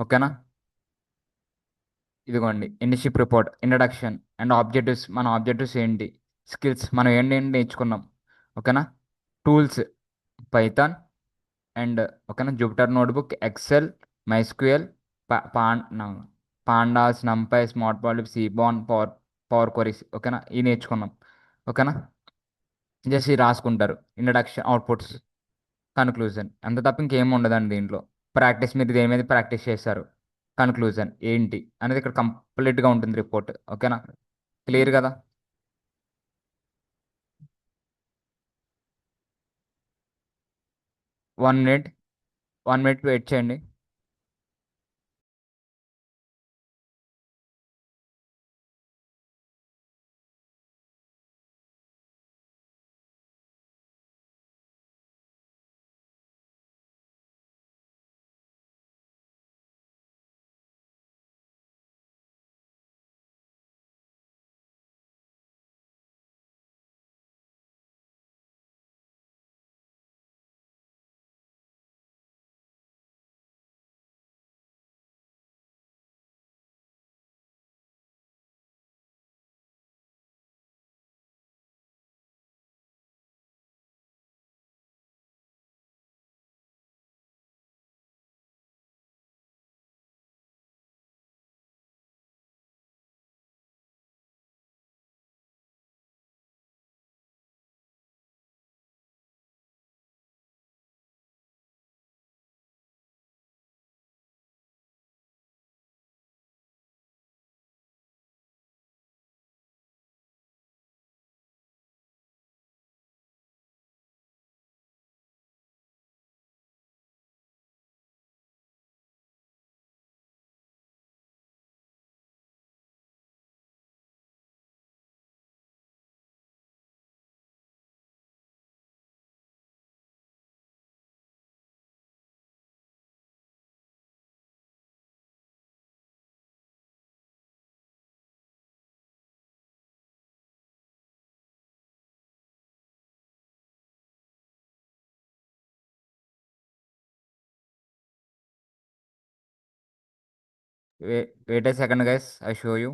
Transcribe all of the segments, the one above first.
ఓకేనా. ఇదిగోండి internship report, introduction and objectives. మన ఆబ్జెక్టివ్స్ ఏంటి, స్కిల్స్ మనం ఏంటి నేర్చుకున్నాం. ఓకేనా. టూల్స్, పైథాన్ అండ్ ఓకేనా Jupyter notebook, Excel, MySQL, pandas, NumPy, స్మార్ట్ పాలిప్, సీబాన్, పవర్ క్వరీస్. ఓకేనా, ఇవి నేర్చుకున్నాం. ఓకేనా. జస్ట్ ఇది రాసుకుంటారు, ఇంట్రడక్షన్, అవుట్పుట్స్, కన్క్లూజన్. అంత తప్ప ఇంకేం ఉండదండి దీంట్లో. ప్రాక్టీస్, మీరు దేని మీద ప్రాక్టీస్ చేస్తారు, కన్క్లూజన్ ఏంటి అనేది ఇక్కడ కంప్లీట్గా ఉంటుంది రిపోర్ట్. ఓకేనా. క్లియర్ కదా. 1 మినిట్, 1 మినిట్ వెయిట్ చేయండి. Wait a second guys, I show you.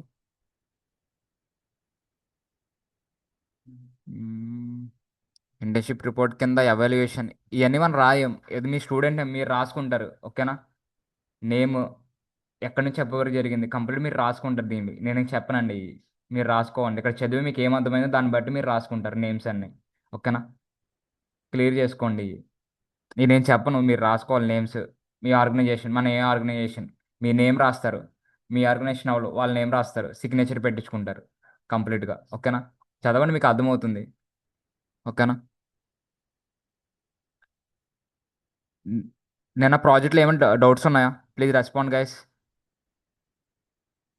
Internship report కింద ఎవాల్యుయేషన్, ఇవన్నీ మనం రాయం. ఇది మీ స్టూడెంట్ మీరు రాసుకుంటారు. ఓకేనా. నేమ్, ఎక్కడి నుంచి ఎప్పటి వరకు జరిగింది, కంప్లీట్ మీరు రాసుకుంటారు. దీన్ని నేను ఇంక చెప్పనండి, మీరు రాసుకోండి. ఇక్కడ చదివి మీకు ఏం అర్థమైందో దాన్ని బట్టి మీరు రాసుకుంటారు నేమ్స్ అన్ని. ఓకేనా. క్లియర్ చేసుకోండి. నేనేం చెప్పను, మీరు రాసుకోవాలి నేమ్స్. మీ ఆర్గనైజేషన్, మన ఏ ఆర్గనైజేషన్, మీ నేమ్ రాస్తారు. మీ ఆర్గనైజేషన్ వాళ్ళు వాళ్ళ నేమ్ రాస్తారు, సిగ్నేచర్ పెట్టించుకుంటారు కంప్లీట్గా. ఓకేనా. చదవండి, మీకు అర్థమవుతుంది. ఓకేనా. న్- నిన్న ప్రాజెక్ట్లో ఏమైనా డౌట్స్ ఉన్నాయా? Please respond guys.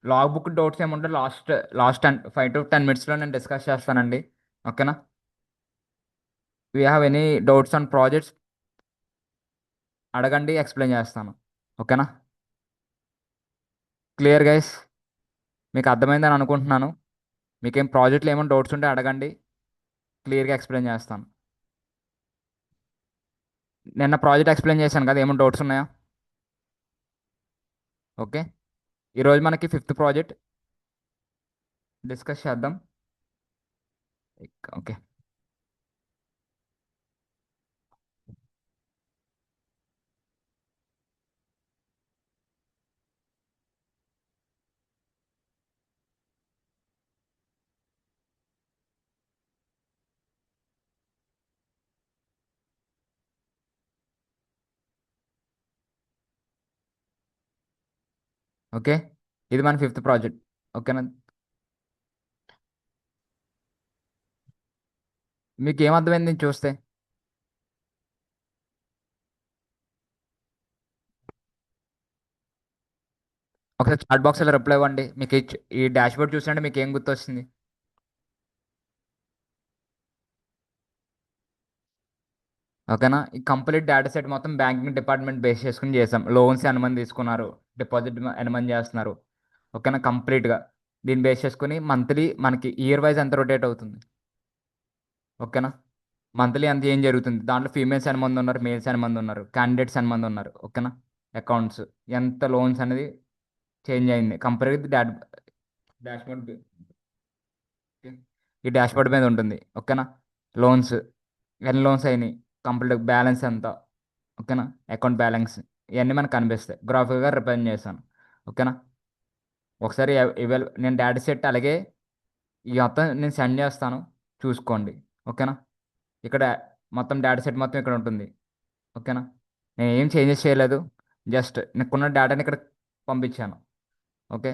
Log book doubts ఏముంటే లాస్ట్ లాస్ట్ 5 to 10 minutes నేను డిస్కస్ చేస్తానండి. ఓకేనా. We have any doubts on projects, అడగండి, ఎక్స్ప్లెయిన్ చేస్తాను. ఓకేనా. క్లియర్ గైస్, మీకు అర్థమైందని అనుకుంటున్నాను. మీకేం ప్రాజెక్ట్లో ఏమైనా డౌట్స్ ఉంటే అడగండి, క్లియర్గా ఎక్స్ప్లెయిన్ చేస్తాను. నిన్న ప్రాజెక్ట్ ఎక్స్ప్లెయిన్ చేశాను కదా, ఏమైనా డౌట్స్ ఉన్నాయా? ఓకే. ఈరోజు మనకి ఫిఫ్త్ ప్రాజెక్ట్ డిస్కస్ చేద్దాం. ఓకే. ఓకే, ఇది మన ఫిఫ్త్ ప్రాజెక్ట్. ఓకేనా. మీకు ఏం అర్థమైంది దీన్ని చూస్తే? ఒకసారి చాట్ బాక్స్లో రిప్లై ఇవ్వండి. మీకు ఈ డాష్ బోర్డ్ చూసినట్టు మీకు ఏం గుర్తొస్తుంది? ఓకేనా. ఈ కంప్లీట్ డేటా సెట్ మొత్తం బ్యాంకింగ్ డిపార్ట్మెంట్ బేస్ చేసుకుని చేసాం. లోన్స్ ఎంతమంది తీసుకున్నారు, డిపాజిట్ ఎంతమంది చేస్తున్నారు. ఓకేనా. కంప్లీట్గా దీన్ని బేస్ చేసుకుని మంత్లీ మనకి ఇయర్ వైజ్ ఎంత రొటేట్ అవుతుంది. ఓకేనా. మంత్లీ అంత ఏం జరుగుతుంది, దాంట్లో ఫీమేల్స్ ఎంతమంది ఉన్నారు, మేల్స్ ఎంతమంది ఉన్నారు, క్యాండిడేట్స్ ఎంతమంది ఉన్నారు. ఓకేనా. అకౌంట్స్, ఎంత లోన్స్ అనేది చేంజ్ అయింది కంపేర్ విత్ డాష్బోర్డ్. ఈ డాష్బోర్డ్ మీద ఉంటుంది, ఓకేనా. లోన్స్, ఎన్ని లోన్స్ అయినాయి, కంప్లీట్ బ్యాలెన్స్ ఎంత, ఓకేనా. అకౌంట్ బ్యాలెన్స్, ఇవన్నీ మనకు కనిపిస్తాయి, గ్రాఫిక్గా రిప్రజెంట్ చేశాను, ఓకేనా. ఒకసారి నేను డేటా సెట్ అలాగే ఈ మొత్తం నేను సెండ్ చేస్తాను, చూసుకోండి, ఓకేనా. ఇక్కడ మొత్తం డేటా సెట్ మొత్తం ఇక్కడ ఉంటుంది, ఓకేనా. నేను ఏం చేంజెస్ చేయలేదు, జస్ట్ నాకున్న డేటాని ఇక్కడ పంపించాను, ఓకే.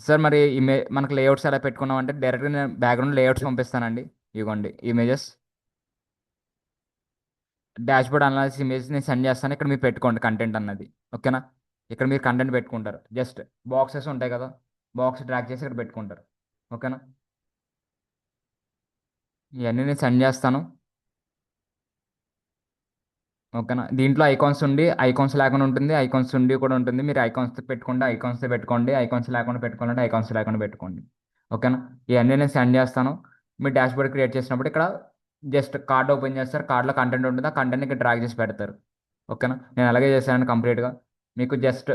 సార్ మరి మనకు లేఅవుట్స్ ఎలా పెట్టుకున్నాం అంటే డైరెక్ట్గా నేను బ్యాక్గ్రౌండ్ లేఅవుట్స్ పంపిస్తానండి. ఇవ్వండి ఇమేజెస్, డాష్బోర్డ్ అనాలిసిస్ ఇమేజ్ నేను సెండ్ చేస్తాను, ఇక్కడ మీరు పెట్టుకోండి కంటెంట్ అన్నది, ఓకేనా. ఇక్కడ మీరు కంటెంట్ పెట్టుకుంటారు, జస్ట్ బాక్సెస్ ఉంటాయి కదా, బాక్స్ డ్రాగ్ చేసి ఇక్కడ పెట్టుకుంటారు, ఓకేనా. ఇవన్నీ నేను సెండ్ చేస్తాను, ఓకేనా. దీంట్లో ఐకాన్స్ ఉండి ఐకాన్స్ లేకుండా ఉంటుంది, ఐకాన్స్ ఉండి కూడా ఉంటుంది. మీరు ఐకాన్స్ పెట్టుకుంటే ఐకాన్స్ పెట్టుకోండి, ఐకాన్స్ లేకుండా పెట్టుకోవాలంటే ఐకాన్స్ లేకుండా పెట్టుకోండి, ఓకేనా. ఇవన్నీ నేను సెండ్ చేస్తాను. మీరు డాష్బోర్డ్ క్రియేట్ చేసినప్పుడు ఇక్కడ జస్ట్ కార్డ్ ఓపెన్ చేస్తారు, కార్డ్లో కంటెంట్ ఉంటుంది, ఆ కంటెంట్ ఇక్కడ డ్రాగ్ చేసి పెడతారు, ఓకేనా. నేను అలాగే చేశాను కంప్లీట్గా. మీకు జస్ట్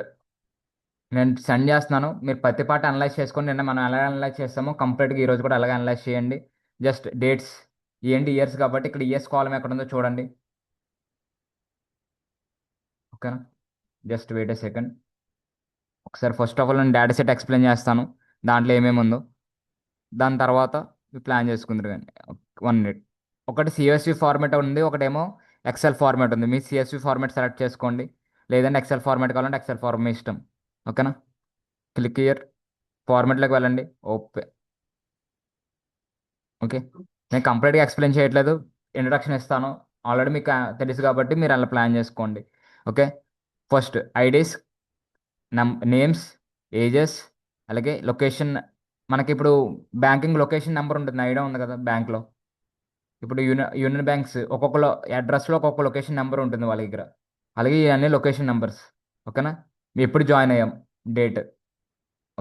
నేను సెండ్ చేస్తున్నాను, మీరు ప్రతి పార్ట్ అనలైజ్ చేసుకొని నిన్న మనం ఎలా అనలైజ్ చేస్తామో కంప్లీట్గా ఈరోజు కూడా అలాగే అనలైజ్ చేయండి. జస్ట్ డేట్స్, ఏంటి ఇయర్స్ కాబట్టి ఇక్కడ ఇయర్స్ కాలం ఎక్కడ ఉందో చూడండి, ఓకేనా. Just wait a second. ఒకసారి ఫస్ట్ ఆఫ్ ఆల్ నేను డేటా సెట్ ఎక్స్ప్లెయిన్ చేస్తాను, దాంట్లో ఏమేమి ఉందో. దాని తర్వాత మీరు ప్లాన్ చేసుకుందరు కానీ 1 మినిట్. ఒకటి సిఎస్వి ఫార్మాట్ ఉంది, ఒకటేమో ఎక్సెల్ ఫార్మాట్ ఉంది. మీ సిఎస్వి ఫార్మాట్ సెలెక్ట్ చేసుకోండి, లేదంటే ఎక్సెల్ ఫార్మాట్ కావాలంటే ఎక్సెల్ ఫార్మాట్ మీ ఇష్టం, ఓకేనా. క్లిక్ ఇయర్, ఫార్మాట్లోకి వెళ్ళండి, ఓకే. ఓకే, నేను కంప్లీట్గా ఎక్స్ప్లెయిన్ చేయట్లేదు, ఇంట్రడక్షన్ ఇస్తాను. ఆల్రెడీ మీకు తెలుసు కాబట్టి మీరు అలా ప్లాన్ చేసుకోండి, okay. First IDs, names, ages, అలాగే లొకేషన్. మనకి ఇప్పుడు బ్యాంకింగ్ లొకేషన్ నెంబర్ ఉంటుంది, ఐడియా ఉంది కదా బ్యాంక్లో. ఇప్పుడు యూనియన్ బ్యాంక్స్ ఒక్కొక్క అడ్రస్లో ఒక్కొక్క లొకేషన్ నెంబర్ ఉంటుంది వాళ్ళ దగ్గర, అలాగే ఇవన్నీ లొకేషన్ నెంబర్స్, ఓకేనా. మీ ఎప్పుడు జాయిన్ అయ్యాం, డేట్,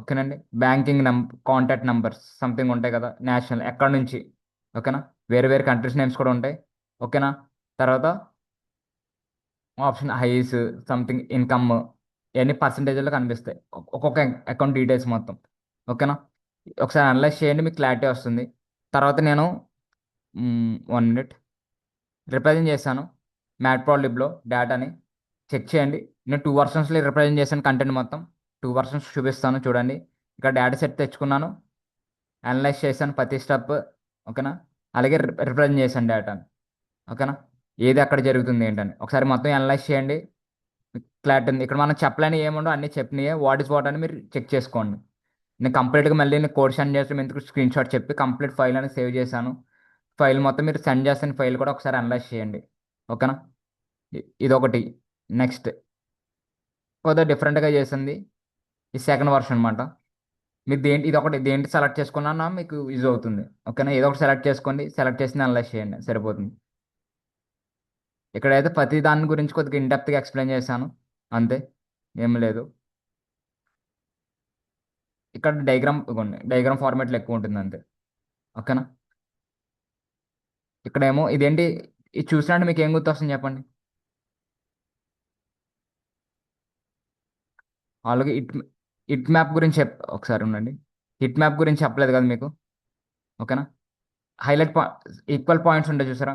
ఓకేనండి. బ్యాంకింగ్ కాంటాక్ట్ నెంబర్స్ సంథింగ్ ఉంటాయి కదా, నేషనల్ ఎక్కడ నుంచి, ఓకేనా. వేరే వేరే కంట్రీస్ నేమ్స్ కూడా ఉంటాయి, ఓకేనా. తర్వాత ఆప్షన్ హైస్, సంథింగ్ ఇన్కమ్, ఇవన్నీ పర్సంటేజ్లో కనిపిస్తాయి, ఒక్కొక్క అకౌంట్ డీటెయిల్స్ మొత్తం, ఓకేనా. ఒకసారి అనలైజ్ చేయండి, మీకు క్లారిటీ వస్తుంది. తర్వాత నేను 1 మినిట్ రిప్రజెంట్ చేశాను మ్యాట్ప్రాలిబ్లో డేటాని, చెక్ చేయండి. నేను 2 వర్షన్స్లో రిప్రజెంట్ చేశాను కంటెంట్ మొత్తం, 2 వర్షన్స్ చూపిస్తాను చూడండి. ఇక్కడ డేటా సెట్ తెచ్చుకున్నాను, అనలైజ్ చేశాను ప్రతి స్టెప్, ఓకేనా. అలాగే రిప్రజెంట్ చేశాను డేటాని, ఓకేనా. ఏది అక్కడ జరుగుతుంది ఏంటని ఒకసారి మొత్తం అనలైజ్ చేయండి, క్లారిటీ ఉంది. ఇక్కడ మనం చెప్పలేని ఏముండో అన్ని చెప్పినాయే, వాట్ ఇస్ వాట్ అని మీరు చెక్ చేసుకోండి. నేను కంప్లీట్గా మళ్ళీ నేను కోడ్ సెండ్ చేస్తాను, ఎందుకు స్క్రీన్ షాట్ చెప్పి కంప్లీట్ ఫైల్ అని సేవ్ చేశాను. ఫైల్ మొత్తం మీరు సెండ్ చేసిన ఫైల్ కూడా ఒకసారి అనలైజ్ చేయండి, ఓకేనా. ఇదొకటి. నెక్స్ట్ కొద్దిగా డిఫరెంట్గా చేసింది ఈ సెకండ్ వర్షన్ అనమాట. మీరు ఇది ఒకటి దేంటి సెలెక్ట్ చేసుకున్నా మీకు యూజ్ అవుతుంది, ఓకేనా. ఏదో ఒకటి సెలెక్ట్ చేసుకోండి, సెలెక్ట్ చేసి అనలైజ్ చేయండి, సరిపోతుంది. ఇక్కడైతే ప్రతి దాని గురించి కొద్దిగా ఇన్డెప్త్గా ఎక్స్ప్లెయిన్ చేశాను, అంతే, ఏం లేదు. ఇక్కడ డయాగ్రామ్ ఇవ్వండి, డయాగ్రామ్ ఫార్మాట్లో ఎక్కువ ఉంటుంది అంతే, ఓకేనా. ఇక్కడేమో ఇదేంటి, ఇది చూసినట్టు మీకు ఏం గుర్తొస్తుంది చెప్పండి. అలాగే ఇట్ మ్యాప్ గురించి ఒకసారి ఉండండి. హిట్ మ్యాప్ గురించి చెప్పలేదు కదా మీకు, ఓకేనా. హైలైట్ ఈక్వల్ పాయింట్స్ ఉంటాయి చూసారా,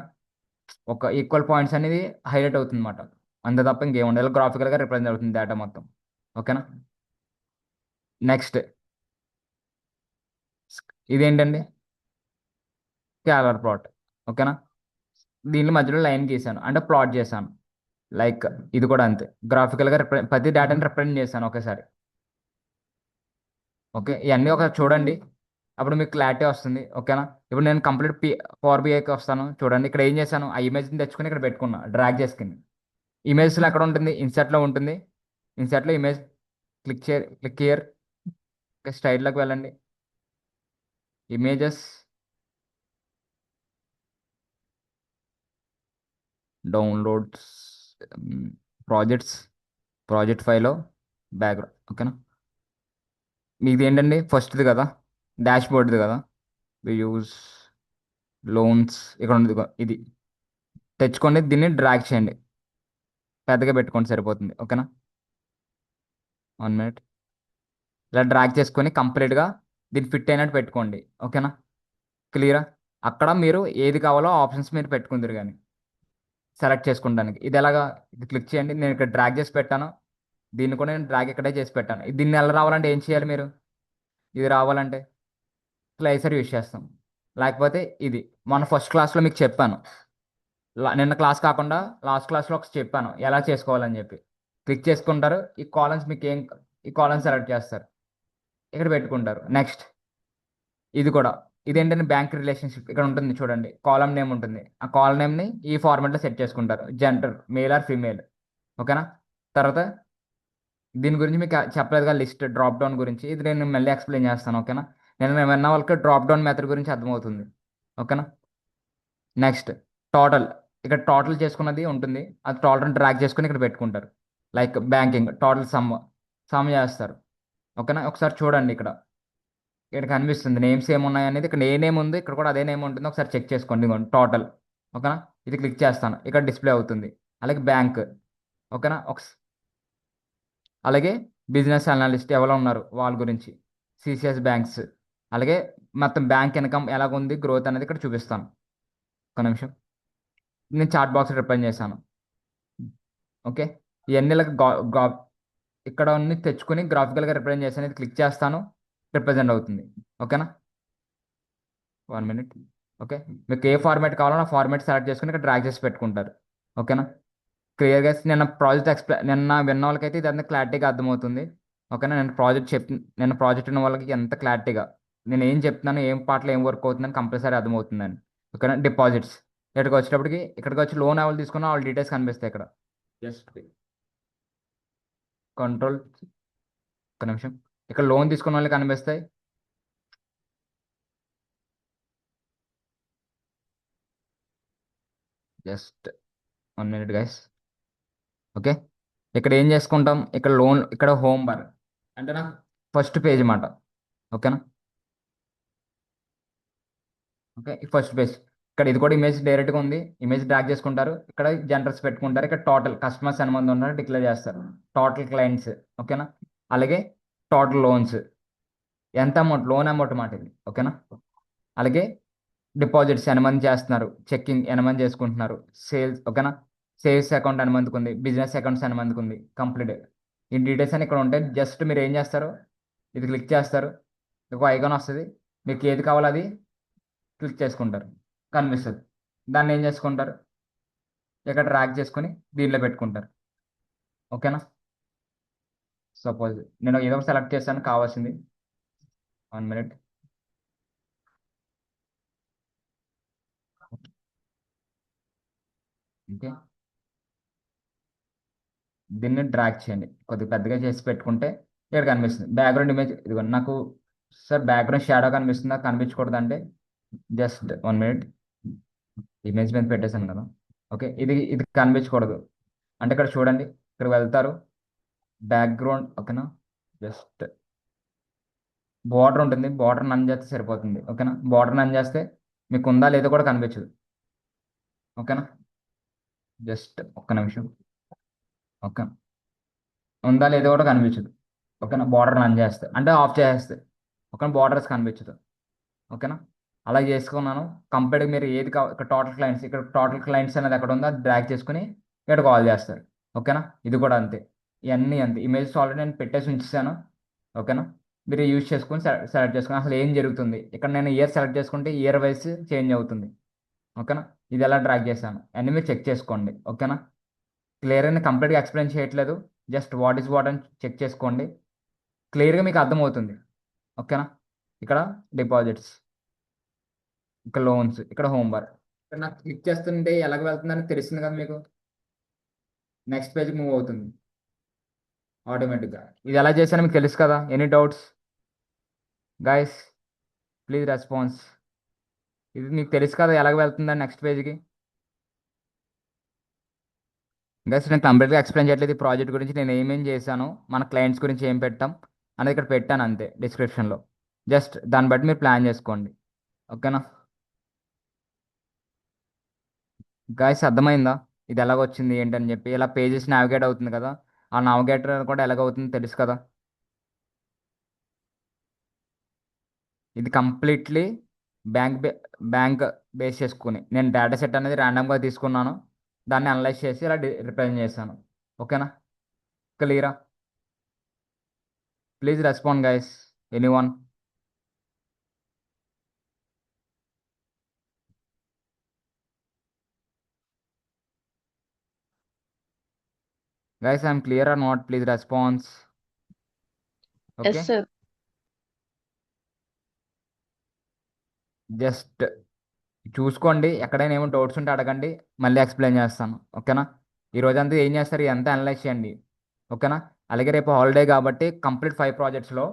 ఒక ఈక్వల్ పాయింట్స్ అనేది హైలైట్ అవుతుంది అనమాట, అంతే తప్ప ఇంకేం ఉండదు. గ్రాఫికల్గా రిప్రజెంట్ అవుతుంది డేటా మొత్తం, ఓకేనా. నెక్స్ట్ ఇదేంటండి, స్కేలర్ ప్లాట్, ఓకేనా. దీని మధ్యలో లైన్ గీసాను అంటే ప్లాట్ చేశాను, లైక్ ఇది కూడా అంతే, గ్రాఫికల్గా ప్రతి డేటాని రిప్రజెంట్ చేశాను ఒకేసారి, ఓకే. ఇవన్నీ ఒక చూడండి, అప్పుడు మీకు క్లారిటీ వస్తుంది, ఓకేనా. ఇప్పుడు నేను కంప్లీట్ పవర్ బిఐకి వస్తాను చూడండి. ఇక్కడ ఏం చేశాను, ఆ ఇమేజ్ని తెచ్చుకుని ఇక్కడ పెట్టుకున్నా, డ్రాగ్ చేసుకుని. ఇమేజ్లో ఎక్కడ ఉంటుంది, ఇన్సర్ట్లో ఉంటుంది, ఇన్సర్ట్లో ఇమేజ్, క్లిక్ హియర్, స్టైల్లోకి వెళ్ళండి, ఇమేజెస్, డౌన్లోడ్స్, ప్రాజెక్ట్స్, ప్రాజెక్ట్ ఫైలో బ్యాక్గ్రౌండ్, ఓకేనా. మీది ఏంటండి, ఫస్ట్ది కదా, డాష్ బోర్డ్ది కదా, యూస్ లోన్స్, ఇక్కడ ఉంది ఇదిగో, ఇది తెచ్చుకోండి, దీన్ని డ్రాగ్ చేయండి, పెద్దగా పెట్టుకోండి సరిపోతుంది, ఓకేనా. 1 మినిట్. ఇలా డ్రాగ్ చేసుకొని కంప్లీట్గా దీన్ని ఫిట్ అయినట్టు పెట్టుకోండి. ఓకేనా? క్లియరా? అక్కడ మీరు ఏది కావాలో ఆప్షన్స్ మీరు పెట్టుకుందరు కానీ సెలెక్ట్ చేసుకుంటానికి. ఇది ఎలాగా? ఇది క్లిక్ చేయండి. నేను ఇక్కడ డ్రాగ్ చేసి పెట్టాను. దీన్ని కూడా నేను డ్రాగ్ ఇక్కడే చేసి పెట్టాను. దీన్ని ఎలా రావాలంటే ఏం చేయాలి మీరు? ఇది రావాలంటే స్లైసర్ యూజ్ చేస్తాం. లేకపోతే ఇది మన ఫస్ట్ క్లాస్లో మీకు చెప్పాను. నిన్న క్లాస్ కాకుండా లాస్ట్ క్లాస్లో ఒకటి చెప్పాను ఎలా చేసుకోవాలని చెప్పి. క్లిక్ చేసుకుంటారు. ఈ కాలమ్స్ మీకు ఈ కాలమ్స్ సెలెక్ట్ చేస్తారు. ఇక్కడ పెట్టుకుంటారు. నెక్స్ట్ ఇది కూడా ఇదేంటంటే బ్యాంక్ రిలేషన్షిప్ ఇక్కడ ఉంటుంది చూడండి. కాలం నేమ్ ఉంటుంది. ఆ కాలం నేమ్ని ఈ ఫార్మాట్లో సెట్ చేసుకుంటారు. Gender male or female. ఓకేనా? తర్వాత దీని గురించి మీకు చెప్పలేదుగా లిస్ట్ డ్రాప్ డౌన్ గురించి. ఇది నేను మళ్ళీ ఎక్స్ప్లెయిన్ చేస్తాను. ఓకేనా? నేను విన్న వాళ్ళకి డ్రాప్ డౌన్ మెథడ్ గురించి అర్థమవుతుంది. ఓకేనా? Next total. ఇక్కడ టోటల్ చేసుకున్నది ఉంటుంది. అది టోటల్ డ్రాగ్ చేసుకుని ఇక్కడ పెట్టుకుంటారు. లైక్ బ్యాంకింగ్ టోటల్ సమ్ చేస్తారు. ఓకేనా? ఒకసారి చూడండి ఇక్కడ. ఇక్కడ కనిపిస్తుంది నేమ్స్ ఏమున్నాయి అనేది. ఇక్కడ ఏ నేమ్ ఉంది ఇక్కడ కూడా అదే నేమ్ ఉంటుంది. ఒకసారి చెక్ చేసుకోండి. ఇదిగోండి టోటల్. ఓకేనా? ఇది క్లిక్ చేస్తాను. ఇక్కడ డిస్ప్లే అవుతుంది. అలాగే బ్యాంక్. ఓకేనా? అలాగే బిజినెస్ అనలిస్ట్ ఎవరో ఉన్నారు వాళ్ళ గురించి సిసిఎస్ బ్యాంక్స్. అలాగే మొత్తం బ్యాంక్ ఇన్కమ్ ఎలాగుంది గ్రోత్ అనేది ఇక్కడ చూపిస్తాను. ఒక నిమిషం. నేను చాట్ బాక్స్ రిప్లై చేశాను. ఓకే. ఇవన్నీ ఇలా ఇక్కడ అన్ని తెచ్చుకుని గ్రాఫికల్గా రిప్రజెంట్ చేసి అనేది క్లిక్ చేస్తాను. రిప్రజెంట్ అవుతుంది. ఓకేనా? 1 మినిట్. ఓకే. మీకు ఏ ఫార్మాట్ కావాలో ఆ ఫార్మాట్ సెలెక్ట్ చేసుకుని ఇక్కడ డ్రాగ్ చేసి పెట్టుకుంటారు. ఓకేనా? క్లియర్గా నిన్న నిన్న విన్న వాళ్ళకైతే ఇదంతా క్లారిటీగా అర్థమవుతుంది. ఓకేనా? నేను ప్రాజెక్ట్ ఉన్న వాళ్ళకి ఎంత క్లారిటీగా నేను ఏం చెప్తున్నాను, ఏం పాటలు ఏం వర్క్ అవుతుందని కంపల్సరీ అర్థమవుతుందని. ఓకేనా? డిపాజిట్స్ ఇక్కడికి వచ్చేటప్పటికి ఇక్కడికి వచ్చి లోన్ ఎవరు తీసుకున్నా వాళ్ళ డీటెయిల్స్ కనిపిస్తాయి ఇక్కడ. Just control. ఒక నిమిషం. ఇక్కడ లోన్ తీసుకున్న వాళ్ళు కనిపిస్తాయి. Just 1 minute guys. ఓకే. ఇక్కడ ఏం చేసుకుంటాం? ఇక్కడ లోన్ ఇక్కడ హోమ్ బార్ అంటే నాకు ఫస్ట్ పేజ్ అన్నమాట. ఓకేనా? ఓకే. ఈ ఫస్ట్ పేజ్ ఇక్కడ ఇది కూడా ఇమేజ్ డైరెక్ట్గా ఉంది. ఇమేజ్ డ్రాగ్ చేసుకుంటారు. ఇక్కడ జనరల్స్ పెట్టుకుంటారు. ఇక్కడ టోటల్ కస్టమర్స్ ఎంతమంది ఉన్నారో డిక్లేర్ చేస్తారు. Total clients. ఓకేనా? అలాగే టోటల్ లోన్స్ ఎంత అమౌంట్ లోన్ అమౌంట్ మాట ఇది. ఓకేనా? అలాగే డిపాజిట్స్ ఎనమంది చేస్తున్నారు, చెక్కింగ్ ఎనమంది చేసుకుంటున్నారు, సేల్స్. ఓకేనా? సేల్స్ అకౌంట్ ఎనమందికి ఉంది, బిజినెస్ అకౌంట్స్ ఎనమందికి ఉంది, కంప్లీట్. ఈ డీటెయిల్స్ అని ఇక్కడ ఉంటాయి. జస్ట్ మీరు ఏం చేస్తారు? ఇది క్లిక్ చేస్తారు. ఒక ఐకాన్ వస్తుంది. మీకు ఏది కావాలో అది క్లిక్ చేసుకుంటారు. కనిపిస్తుంది. దాన్ని ఏం చేసుకుంటారు? ఇక్కడ డ్రాగ్ చేసుకొని దీనిలో పెట్టుకుంటారు. ఓకేనా? సపోజ్ నేను ఏదో ఒకటి సెలెక్ట్ చేస్తాను కావాల్సింది. 1 మినిట్. ఓకే. దీన్ని డ్రాగ్ చేయండి. కొద్దిగా పెద్దగా చేసి పెట్టుకుంటే ఇక్కడ కనిపిస్తుంది. బ్యాక్గ్రౌండ్ ఇమేజ్ ఇదిగో నాకు. సార్ బ్యాక్గ్రౌండ్ షాడో కనిపిస్తుందా? కనిపించకూడదు అంటే జస్ట్ 1 మినిట్. ఇమేజ్ మీద పెట్టేశాను కదా. ఓకే. ఇది ఇది కనిపించకూడదు అంటే ఇక్కడ చూడండి. ఇక్కడ వెళ్తారు. బ్యాక్గ్రౌండ్. ఓకేనా? జస్ట్ బార్డర్ ఉంటుంది. బార్డర్ నన్ చేస్తే సరిపోతుంది. ఓకేనా? బార్డర్ నన్ చేస్తే మీకు ఉందా లేదో కూడా కనిపించదు. ఓకేనా? జస్ట్ ఒక్క నిమిషం. ఓకే. ఉందా లేదో కూడా కనిపించదు. ఓకేనా? బార్డర్ రన్ చేస్తే అంటే ఆఫ్ చేస్తే ఓకేనా బార్డర్స్ కనిపించదు. ఓకేనా? అలా చేసుకున్నాను. కంప్లీట్గా మీరు ఏది ఇక్కడ టోటల్ క్లయింట్స్ ఇక్కడ టోటల్ క్లయింట్స్ అనేది ఎక్కడ ఉందో అది డ్రాగ్ చేసుకుని ఇక్కడ కాల్ చేస్తారు. ఓకేనా? ఇది కూడా అంతే. ఇవన్నీ అంతే. ఇమేజెస్ ఆల్రెడీ నేను పెట్టేసి ఉంచాను. ఓకేనా? మీరు యూజ్ చేసుకుని సెలెక్ట్ చేసుకుని అసలు ఏం జరుగుతుంది ఇక్కడ నేను ఇయర్ సెలెక్ట్ చేసుకుంటే ఇయర్ వైస్ చేంజ్ అవుతుంది. ఓకేనా? ఇది ఎలా డ్రాగ్ చేశాను అన్నీ మీరు చెక్ చేసుకోండి. ఓకేనా? క్లియర్ అని కంప్లీట్గా ఎక్స్ప్లెయిన్ చేయట్లేదు. జస్ట్ వాట్ ఈస్ వాట్ అని చెక్ చేసుకోండి. క్లియర్గా మీకు అర్థమవుతుంది. ఓకేనా? ఇక్కడ డిపాజిట్స్, ఇక్కడ లోన్స్, ఇక్కడ హోంవర్క్. ఇక్కడ నాకు క్లిక్ చేస్తుంటే ఎలాగ వెళ్తుందని తెలిసింది కదా మీకు. నెక్స్ట్ పేజ్కి మూవ్ అవుతుంది ఆటోమేటిక్గా. ఇది ఎలా చేశానో మీకు తెలుసు కదా. Any doubts guys? Please response. ఇది మీకు తెలుసు కదా ఎలాగ వెళ్తుందని నెక్స్ట్ పేజ్కి. గైస్ నేను కంప్లీట్గా ఎక్స్ప్లెయిన్ చేయట్లేదు ఈ ప్రాజెక్ట్ గురించి. నేను ఏమేం చేశాను, మన క్లయింట్స్ గురించి ఏం పెట్టాం అనేది ఇక్కడ పెట్టాను అంతే డిస్క్రిప్షన్లో. జస్ట్ దాన్ని బట్టి మీరు ప్లాన్ చేసుకోండి. ఓకేనా? గాయస్ అర్థమైందా ఇది ఎలాగొచ్చింది ఏంటని చెప్పి. ఇలా పేజెస్ నావిగేట్ అవుతుంది కదా. ఆ నావిగేటర్ కూడా ఎలాగవుతుందో తెలుసు కదా. ఇది కంప్లీట్లీ బ్యాంక్ బే బ్యాంక్ బేస్ చేసుకుని నేను డేటా సెట్ అనేది ర్యాండమ్గా తీసుకున్నాను, దాన్ని అనలైజ్ చేసి ఇలా రిప్రజెంట్ చేశాను. ఓకేనా? క్లియరా? Please respond guys, anyone. Guys I'm clear or not? Please response. Okay, Yes, sir. Just చూసుకోండి, ఎక్కడైనా ఏమో డౌట్స్ ఉంటే అడగండి, మళ్ళీ ఎక్స్ప్లెయిన్ చేస్తాను. ఓకేనా? ఈ రోజంతా ఏం చేస్తారు, ఎంత అనలైజ్ చేయండి. ఓకేనా? అలాగే రేపు హాలిడే కాబట్టి కంప్లీట్ 5 ప్రాజెక్ట్స్లో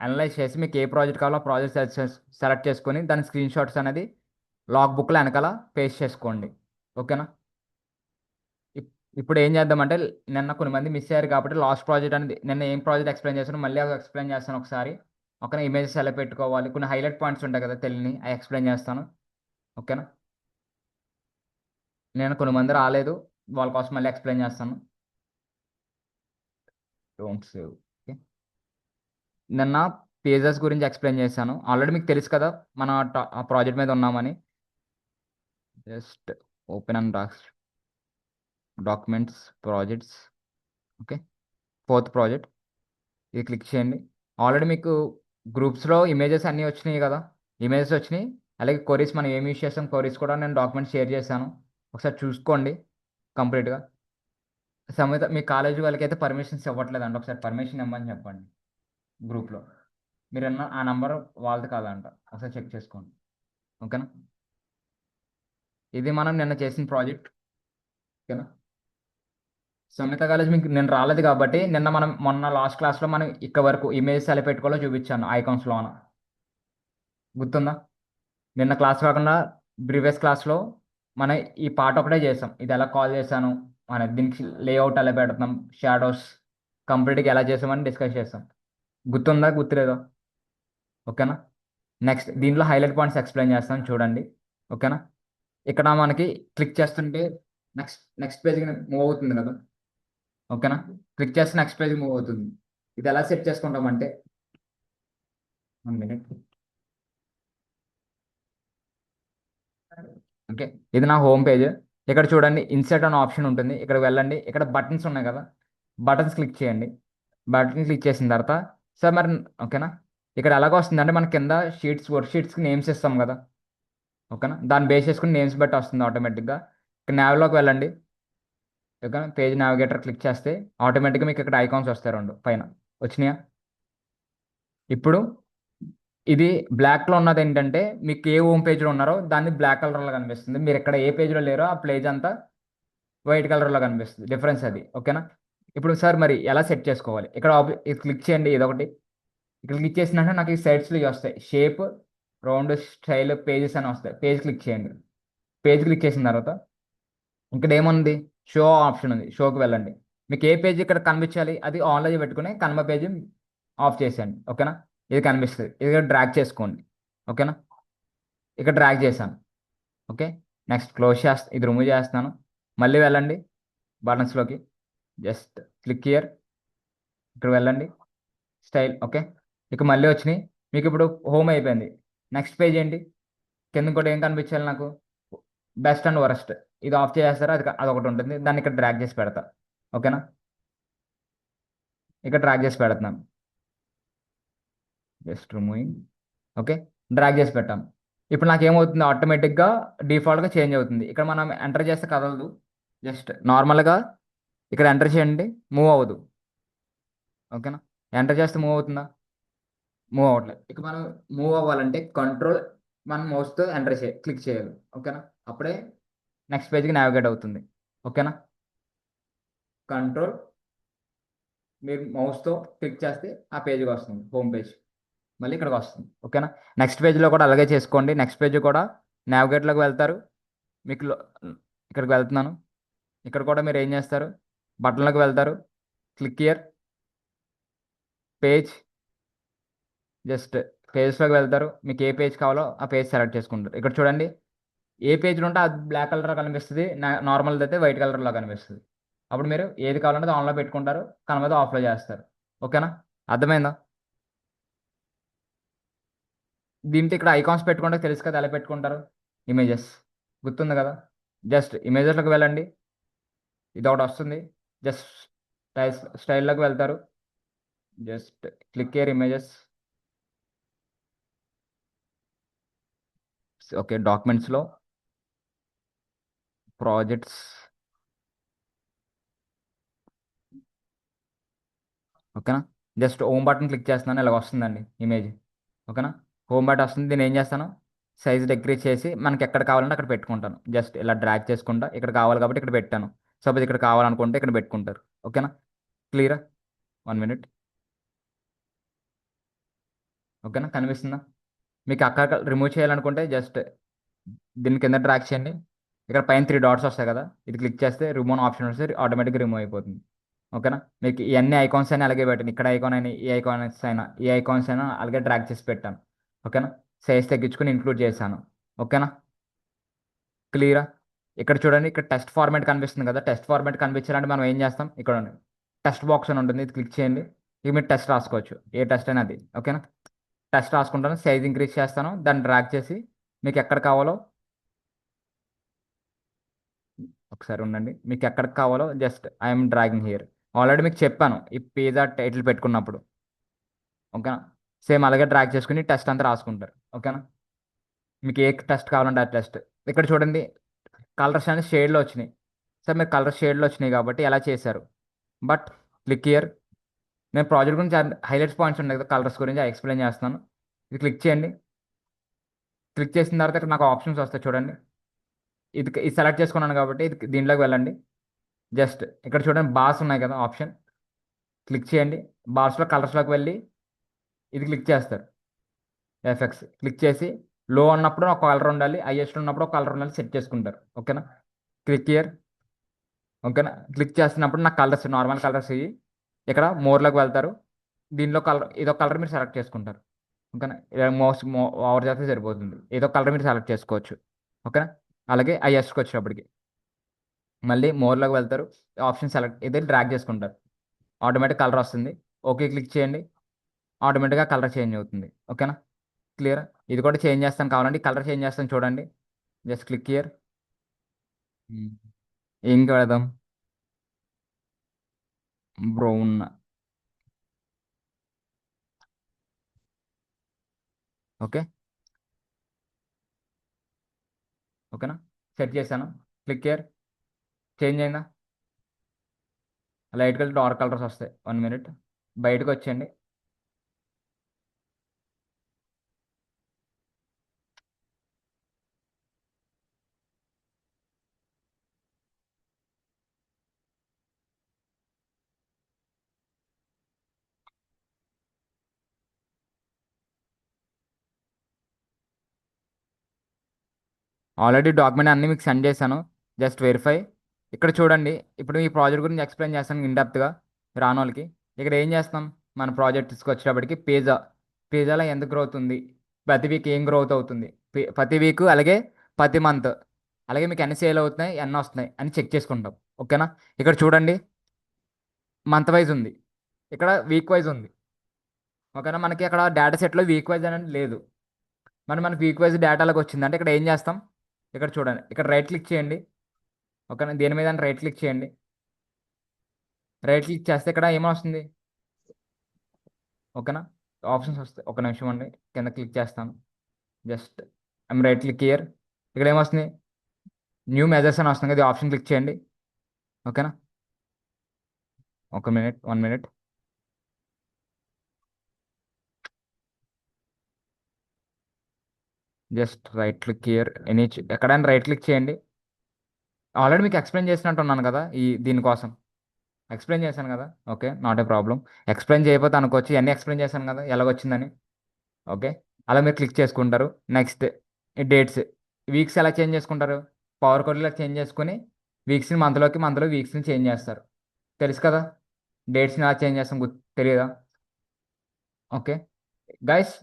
అనలైజ్ చేసి మీకు ఏ ప్రాజెక్ట్ కావాలో ఆ ప్రాజెక్ట్ సెలెక్ట్ చేసుకొని దాని స్క్రీన్ షాట్స్ అనేది లాగ్ బుక్లో వెనకాల పేస్ట్ చేసుకోండి. ఓకేనా? ఇప్- ఇప్పుడు ఏం చేద్దామంటే, నిన్న కొన్ని మంది మిస్ అయ్యారు కాబట్టి లాస్ట్ ప్రాజెక్ట్ అనేది నిన్న ఏం ప్రాజెక్ట్ ఎక్స్ప్లెయిన్ చేస్తాను మళ్ళీ అది ఎక్స్ప్లెయిన్ చేస్తాను ఒకసారి. ఓకేనా? ఇమేజెస్ ఎలా పెట్టుకోవాలి, కొన్ని హైలైట్ పాయింట్స్ ఉంటాయి కదా తెలియని, అవి ఎక్స్ప్లెయిన్ చేస్తాను. ఓకేనా? నేను కొన్ని మంది రాలేదు, వాళ్ళ కోసం మళ్ళీ ఎక్స్ప్లెయిన్ చేస్తాను. Don't save. ఓకే, నిన్న పేజెస్ గురించి ఎక్స్ప్లెయిన్ చేశాను ఆల్రెడీ, మీకు తెలుసు కదా మన ఆ ప్రాజెక్ట్ మీద ఉన్నామని. Just open and documents, projects. Okay, 4th project, ఇది క్లిక్ చేయండి. ఆల్రెడీ మీకు గ్రూప్స్లో ఇమేజెస్ అన్నీ వచ్చినాయి కదా, ఇమేజెస్ వచ్చినాయి. అలాగే కొరీస్ మనం ఏమి యూస్ చేస్తాం, కొరీస్ కూడా నేను డాక్యుమెంట్ షేర్ చేశాను, ఒకసారి చూసుకోండి కంప్లీట్గా. సమేత మీ కాలేజీ వాళ్ళకి అయితే పర్మిషన్స్ ఇవ్వట్లేదండి, ఒకసారి పర్మిషన్ ఇవ్వమని చెప్పండి గ్రూప్లో. మీరన్న ఆ నంబర్ వాళ్ళది కాదంట, ఒకసారి చెక్ చేసుకోండి. ఓకేనా? ఇది మనం నిన్న చేసిన ప్రాజెక్ట్. ఓకేనా? సంయుక్త కాలేజ్ మీకు నేను రాలేదు కాబట్టి నిన్న మనం మొన్న లాస్ట్ క్లాస్లో మనం ఇక్కడ వరకు ఇమేజ్ ఎలా పెట్టుకోవాలో చూపించాను ఐకాన్స్లోన, గుర్తుందా? నిన్న క్లాస్ కాకుండా ప్రీవియస్ క్లాస్లో మనం ఈ పార్ట్ ఒకటే చేసాం, ఇది ఎలా కాల్ చేశాను, మన దీనికి లేఅవుట్ ఎలా పెడుతున్నాం, షాడోస్ కంప్లీట్గా ఎలా చేసామని డిస్కస్ చేస్తాం. గుర్తుందా, గుర్తులేదో? ఓకేనా? నెక్స్ట్ దీంట్లో హైలైట్ పాయింట్స్ ఎక్స్ప్లెయిన్ చేస్తాను చూడండి. ఓకేనా? ఇక్కడ మనకి క్లిక్ చేస్తుంటే నెక్స్ట్ నెక్స్ట్ పేజ్కి మూవ్ అవుతుంది కదా. ఓకేనా? క్లిక్ చేస్తే నెక్స్ట్ పేజ్కి మూవ్ అవుతుంది. ఇది ఎలా సెట్ చేసుకుంటామంటే, 1 minute. ఓకే, ఇది నా హోమ్ పేజ్. ఇక్కడ చూడండి ఇన్సర్ట్ అనే ఆప్షన్ ఉంటుంది, ఇక్కడ వెళ్ళండి, ఇక్కడ బటన్స్ ఉన్నాయి కదా, బటన్స్ క్లిక్ చేయండి. బటన్ క్లిక్ చేసిన తర్వాత సార్ మరి, ఓకేనా, ఇక్కడ ఎలాగ వస్తుంది అంటే మన కింద వర్క్ షీట్స్కి నేమ్స్ ఇస్తాం కదా. ఓకేనా? దాన్ని బేస్ చేసుకుని నేమ్స్ బట్టి వస్తుంది ఆటోమేటిక్గా. ఇక్కడ నావ్లోకి వెళ్ళండి. ఓకేనా? పేజ్ నావిగేటర్ క్లిక్ చేస్తే ఆటోమేటిక్గా మీకు ఇక్కడ ఐకాన్స్ వస్తాయి, రెండు పైన వచ్చినాయా? ఇప్పుడు ఇది బ్లాక్లో ఉన్నది ఏంటంటే మీకు ఏ హోమ్ పేజ్లో ఉన్నారో దాన్ని బ్లాక్ కలర్లో కనిపిస్తుంది, మీరు ఇక్కడ ఏ పేజ్లో లేరో ఆ పేజ్ అంతా వైట్ కలర్లో కనిపిస్తుంది, డిఫరెన్స్ అది. ఓకేనా? ఇప్పుడు సార్ మరి ఎలా సెట్ చేసుకోవాలి, ఇక్కడ ఇది క్లిక్ చేయండి, ఇదొకటి. ఇక్కడ క్లిక్ చేసినట్టు నాకు ఈ సైడ్స్లో ఇవి వస్తాయి, షేప్, రౌండ్, స్టైల్, పేజెస్ అని వస్తాయి. పేజ్ క్లిక్ చేయండి. పేజ్ క్లిక్ చేసిన తర్వాత ఇక్కడ ఏముంది, షో ఆప్షన్ ఉంది, షోకి వెళ్ళండి. మీకు ఏ పేజ్ ఇక్కడ కనిపించాలి అది ఆన్లో పెట్టుకుని కన్మ పేజ్ ఆఫ్ చేసేయండి. ఓకేనా? ఇది కనిపిస్తుంది, ఇది డ్రాగ్ చేసుకోండి. ఓకేనా? ఇక్కడ డ్రాగ్ చేశాను. ఓకే, నెక్స్ట్ క్లోజ్ ఇది రిమూవ్ చేస్తున్నాను. మళ్ళీ వెళ్ళండి బటన్స్లోకి, జస్ట్ క్లిక్ హియర్, ఇక్కడ వెళ్ళండి, స్టైల్. ఓకే, ఇక మళ్ళీ వచ్చినాయి. మీకు ఇప్పుడు హోమ్ అయిపోయింది. నెక్స్ట్ పేజ్ ఏంటి, కింద కూడా ఏం కనిపించాలి నాకు, బెస్ట్ అండ్ వరస్ట్. ఇది ఆఫ్ చేసేస్తారా, అదొకటి ఉంటుంది, దాన్ని ఇక్కడ డ్రాగ్ చేసి పెడతా. ఓకేనా? ఇక్కడ డ్రాగ్ చేసి పెడుతున్నాను, జస్ట్ రిమూవింగ్. ఓకే, డ్రాగ్ చేసి పెట్టాం. ఇప్పుడు నాకు ఏమవుతుంది, ఆటోమేటిక్గా డిఫాల్ట్గా చేంజ్ అవుతుంది. ఇక్కడ మనం ఎంటర్ చేస్తే కదలదు, జస్ట్ నార్మల్గా ఇక్కడ ఎంటర్ చేయండి, మూవ్ అవ్వదు. ఓకేనా? ఎంటర్ చేస్తే మూవ్ అవుతుందా? మూవ్ అవ్వట్లేదు. ఇక మనం మూవ్ అవ్వాలంటే కంట్రోల్ మనం మౌస్తో ఎంటర్ క్లిక్ చేయాలి. ఓకేనా? అప్పుడే నెక్స్ట్ పేజ్కి నావిగేట్ అవుతుంది. ఓకేనా? కంట్రోల్ మీరు మౌస్తో క్లిక్ చేస్తే ఆ పేజ్కి వస్తుంది, హోమ్ పేజ్ మళ్ళీ ఇక్కడికి వస్తుంది. ఓకేనా? నెక్స్ట్ పేజ్లో కూడా అలాగే చేసుకోండి. నెక్స్ట్ పేజ్ కూడా నావిగేట్లోకి వెళ్తారు, మీకు ఇక్కడికి వెళ్తున్నాను, ఇక్కడ కూడా మీరు ఏం చేస్తారు, బటన్లోకి వెళ్తారు, క్లిక్ హియర్, పేజ్, జస్ట్ పేజెస్లోకి వెళ్తారు, మీకు ఏ పేజ్ కావాలో ఆ పేజ్ సెలెక్ట్ చేసుకుంటారు. ఇక్కడ చూడండి ఏ పేజ్లో ఉంటే అది బ్లాక్ కలర్లో కనిపిస్తుంది, నార్మల్ది అయితే వైట్ కలర్లో కనిపిస్తుంది. అప్పుడు మీరు ఏది కావాలంటే అది ఆన్లో పెట్టుకుంటారు, కనబడితే ఆఫ్లో చేస్తారు. ఓకేనా? అర్థమైందా? దీంట్లో ఇక్కడ ఐకాన్స్ పెట్టుకుంటే తెలుసు కదా ఎలా పెట్టుకుంటారు. ఇమేజెస్ గుర్తుంది కదా. జస్ట్ ఇమేజెస్లోకి వెళ్ళండి. ఇది ఒకటి వస్తుంది. జస్ట్ స్టైల్లోకి వెళ్తారు. Just click here images. Okay, డాక్యుమెంట్స్లో ప్రాజెక్ట్స్. ఓకేనా. జస్ట్ హోమ్ బటన్ క్లిక్ చేస్తున్నాను, ఇలా వస్తుందండి ఇమేజ్. ఓకేనా. హోమ్ బటన్ వస్తుంది. దీన్ని ఏం చేస్తాను, సైజ్ డిక్రీజ్ చేసి మనకి ఎక్కడ కావాలంటే అక్కడ పెట్టుకుంటాను. జస్ట్ ఇలా డ్రాగ్ చేసుకుంటా, ఇక్కడ కావాలి కాబట్టి ఇక్కడ పెట్టాను. సపోజ్ ఇక్కడ కావాలనుకుంటే ఇక్కడ పెట్టుకుంటారు. ఓకేనా. క్లియరా. 1 మినిట్. ఓకేనా, కనిపిస్తుందా. మీకు అక్కడ రిమూవ్ చేయాలనుకుంటే జస్ట్ దీని కింద డ్రాగ్ చేయండి. ఇక్కడ పైన 3 డాట్స్ వస్తాయి కదా, ఇది క్లిక్ చేస్తే రిమూవ్ ఆప్షన్ వస్తే ఆటోమేటిక్గా రిమూవ్ అయిపోతుంది. ఓకేనా. మీకు ఇవన్నీ ఐకాన్స్ అయినా అలాగే పెట్టండి. ఇక్కడ ఐకాన్ అయినా ఈ ఐకాన్స్ అయినా ఈ ఐకాన్స్ అయినా అలాగే డ్రాగ్ చేసి పెట్టాను. ఓకేనా. సైజ్ తగ్గించుకుని ఇంక్లూడ్ చేశాను. ఓకేనా. క్లియరా. ఇక్కడ చూడండి, ఇక్కడ టెస్ట్ ఫార్మాట్ కనిపిస్తుంది కదా. టెస్ట్ ఫార్మాట్ కనిపించాలంటే మనం ఏం చేస్తాం, ఇక్కడ టెస్ట్ బాక్స్ అని ఉంటుంది, ఇది క్లిక్ చేయండి. ఇక మీరు టెస్ట్ రాసుకోవచ్చు, ఏ టెస్ట్ అయినా అది. ఓకేనా. టెస్ట్ రాసుకుంటాను, సైజ్ ఇంక్రీజ్ చేస్తాను, దాన్ని డ్రాగ్ చేసి మీకు ఎక్కడ కావాలో ఒకసారి ఉండండి. మీకు ఎక్కడికి కావాలో just I'm dragging here. Already మీకు చెప్పాను ఈ పిజ్జా టైటిల్ పెట్టుకున్నప్పుడు. ఓకేనా. సేమ్ అలాగే డ్రాగ్ చేసుకుని టెస్ట్ అంతా రాసుకుంటారు. ఓకేనా. మీకు ఏ టెస్ట్ కావాలంటే ఆ టెస్ట్. ఇక్కడ చూడండి, కలర్స్ అనేది షేడ్లో వచ్చినాయి. సార్ మీరు కలర్ షేడ్లో వచ్చినాయి కాబట్టి ఎలా చేశారు. But click here. నేను ప్రాజెక్ట్ గురించి హైలైట్స్ పాయింట్స్ ఉన్నాయి కదా, కలర్స్ గురించి ఎక్స్ప్లెయిన్ చేస్తున్నాను. ఇది క్లిక్ చేయండి. క్లిక్ చేసిన తర్వాత ఇక్కడ నాకు ఆప్షన్స్ వస్తాయి చూడండి. ఇది సెలెక్ట్ చేసుకున్నాను కాబట్టి ఇది దీంట్లోకి వెళ్ళండి. జస్ట్ ఇక్కడ చూడండి, బార్స్ ఉన్నాయి కదా ఆప్షన్, క్లిక్ చేయండి. బార్స్లో కలర్స్లోకి వెళ్ళి ఇది క్లిక్ చేస్తారు. ఎఫెక్ట్స్ క్లిక్ చేసి లో ఉన్నప్పుడు ఒక కలర్ ఉండాలి, హైయెస్ట్ ఉన్నప్పుడు ఒక కలర్ ఉండాలి, సెట్ చేసుకుంటారు. ఓకేనా. Click year. ఓకేనా. క్లిక్ చేస్తున్నప్పుడు నాకు కలర్స్ నార్మల్ కలర్స్ ఇవి. ఇక్కడ మోర్లోకి వెళ్తారు. దీనిలో కలర్ ఏదో కలర్ మీరు సెలెక్ట్ చేసుకుంటారు. ఓకేనా. ఇలా ఓవర్ చేస్తే సరిపోతుంది, ఏదో కలర్ మీరు సెలెక్ట్ చేసుకోవచ్చు. ఓకేనా. అలాగే హైయెస్ట్కి వచ్చేటప్పటికి మళ్ళీ మోర్లోకి వెళ్తారు. ఆప్షన్ సెలెక్ట్ ఇది డ్రాగ్ చేసుకుంటారు, ఆటోమేటిక్ కలర్ వస్తుంది. ఓకే క్లిక్ చేయండి, ఆటోమేటిక్గా కలర్ చేంజ్ అవుతుంది. ఓకేనా. క్లియర్. ఇది కూడా చేంజ్ చేస్తాను కావాలంటే, కలర్ చేంజ్ చేస్తాను చూడండి. Just click here. ఏం కడదాం, బ్రౌన్. ఓకే. ఓకేనా. సెట్ చేశాను. Click here. చేంజ్ అయిందా. లైట్ కలర్ డార్క్ కలర్స్ వస్తాయి. 1 మినిట్. బయటకు వచ్చేయండి. ఆల్రెడీ డాక్యుమెంట్ అన్ని మీకు సెండ్ చేశాను. Just verify. ఇక్కడ చూడండి, ఇప్పుడు ఈ ప్రాజెక్ట్ గురించి ఎక్స్ప్లెయిన్ చేస్తాను ఇన్డెప్త్గా రాని వాళ్ళకి. ఇక్కడ ఏం చేస్తాం, మన ప్రాజెక్ట్స్కి వచ్చేటప్పటికి పిజ్జాలో ఎంత గ్రోత్ ఉంది, ప్రతి వీక్ ఏం గ్రోత్ అవుతుంది, ప్రతి వీక్ అలాగే ప్రతి మంత్ అలాగే మీకు ఎన్ని సేల్ అవుతున్నాయి ఎన్ని వస్తున్నాయి అని చెక్ చేసుకుంటాం. ఓకేనా. ఇక్కడ చూడండి, మంత్ వైజ్ ఉంది, ఇక్కడ వీక్ వైజ్ ఉంది. ఓకేనా. మనకి అక్కడ డేటా సెట్లో వీక్ వైజ్ అనేది లేదు. మనకి వీక్ వైజ్ డేటాలోకి వచ్చింది అంటే ఇక్కడ ఏం చేస్తాం, ఇక్కడ చూడండి, ఇక్కడ రైట్ క్లిక్ చేయండి. ఓకేనా. దేని మీద రైట్ క్లిక్ చేయండి. రైట్ క్లిక్ చేస్తే ఇక్కడ ఏమో వస్తుంది. ఓకేనా. ఆప్షన్స్ వస్తాయి, ఒక నిమిషం అండి. కింద క్లిక్ చేస్తాను. Just I'm right click year. ఇక్కడ ఏమొస్తుంది, న్యూ మెజర్స్ అని వస్తుంది కదా, ఆప్షన్ క్లిక్ చేయండి. ఓకేనా. 1 minute, 1 minute. Just right click year. ఎక్కడైనా రైట్ క్లిక్ చేయండి. ఆల్రెడీ మీకు ఎక్స్ప్లెయిన్ చేసినట్టు ఉన్నాను కదా దీనికోసం. ఎక్స్ప్లెయిన్ చేశాను కదా. Okay, not a problem. Explain చేయకపోతే అనుకోవచ్చు, ఇవన్నీ ఎక్స్ప్లెయిన్ చేశాను కదా ఎలాగొచ్చిందని. ఓకే. అలా మీరు క్లిక్ చేసుకుంటారు. నెక్స్ట్ డేట్స్, వీక్స్ ఎలా చేంజ్ చేసుకుంటారు, పవర్ కోడ్లో చేంజ్ చేసుకుని వీక్స్ని మంత్లోకి, మంత్లో వీక్స్ని చేంజ్ చేస్తారు. తెలుసు కదా. డేట్స్ని ఎలా చేంజ్ చేస్తాం తెలియదా. ఓకే గైస్,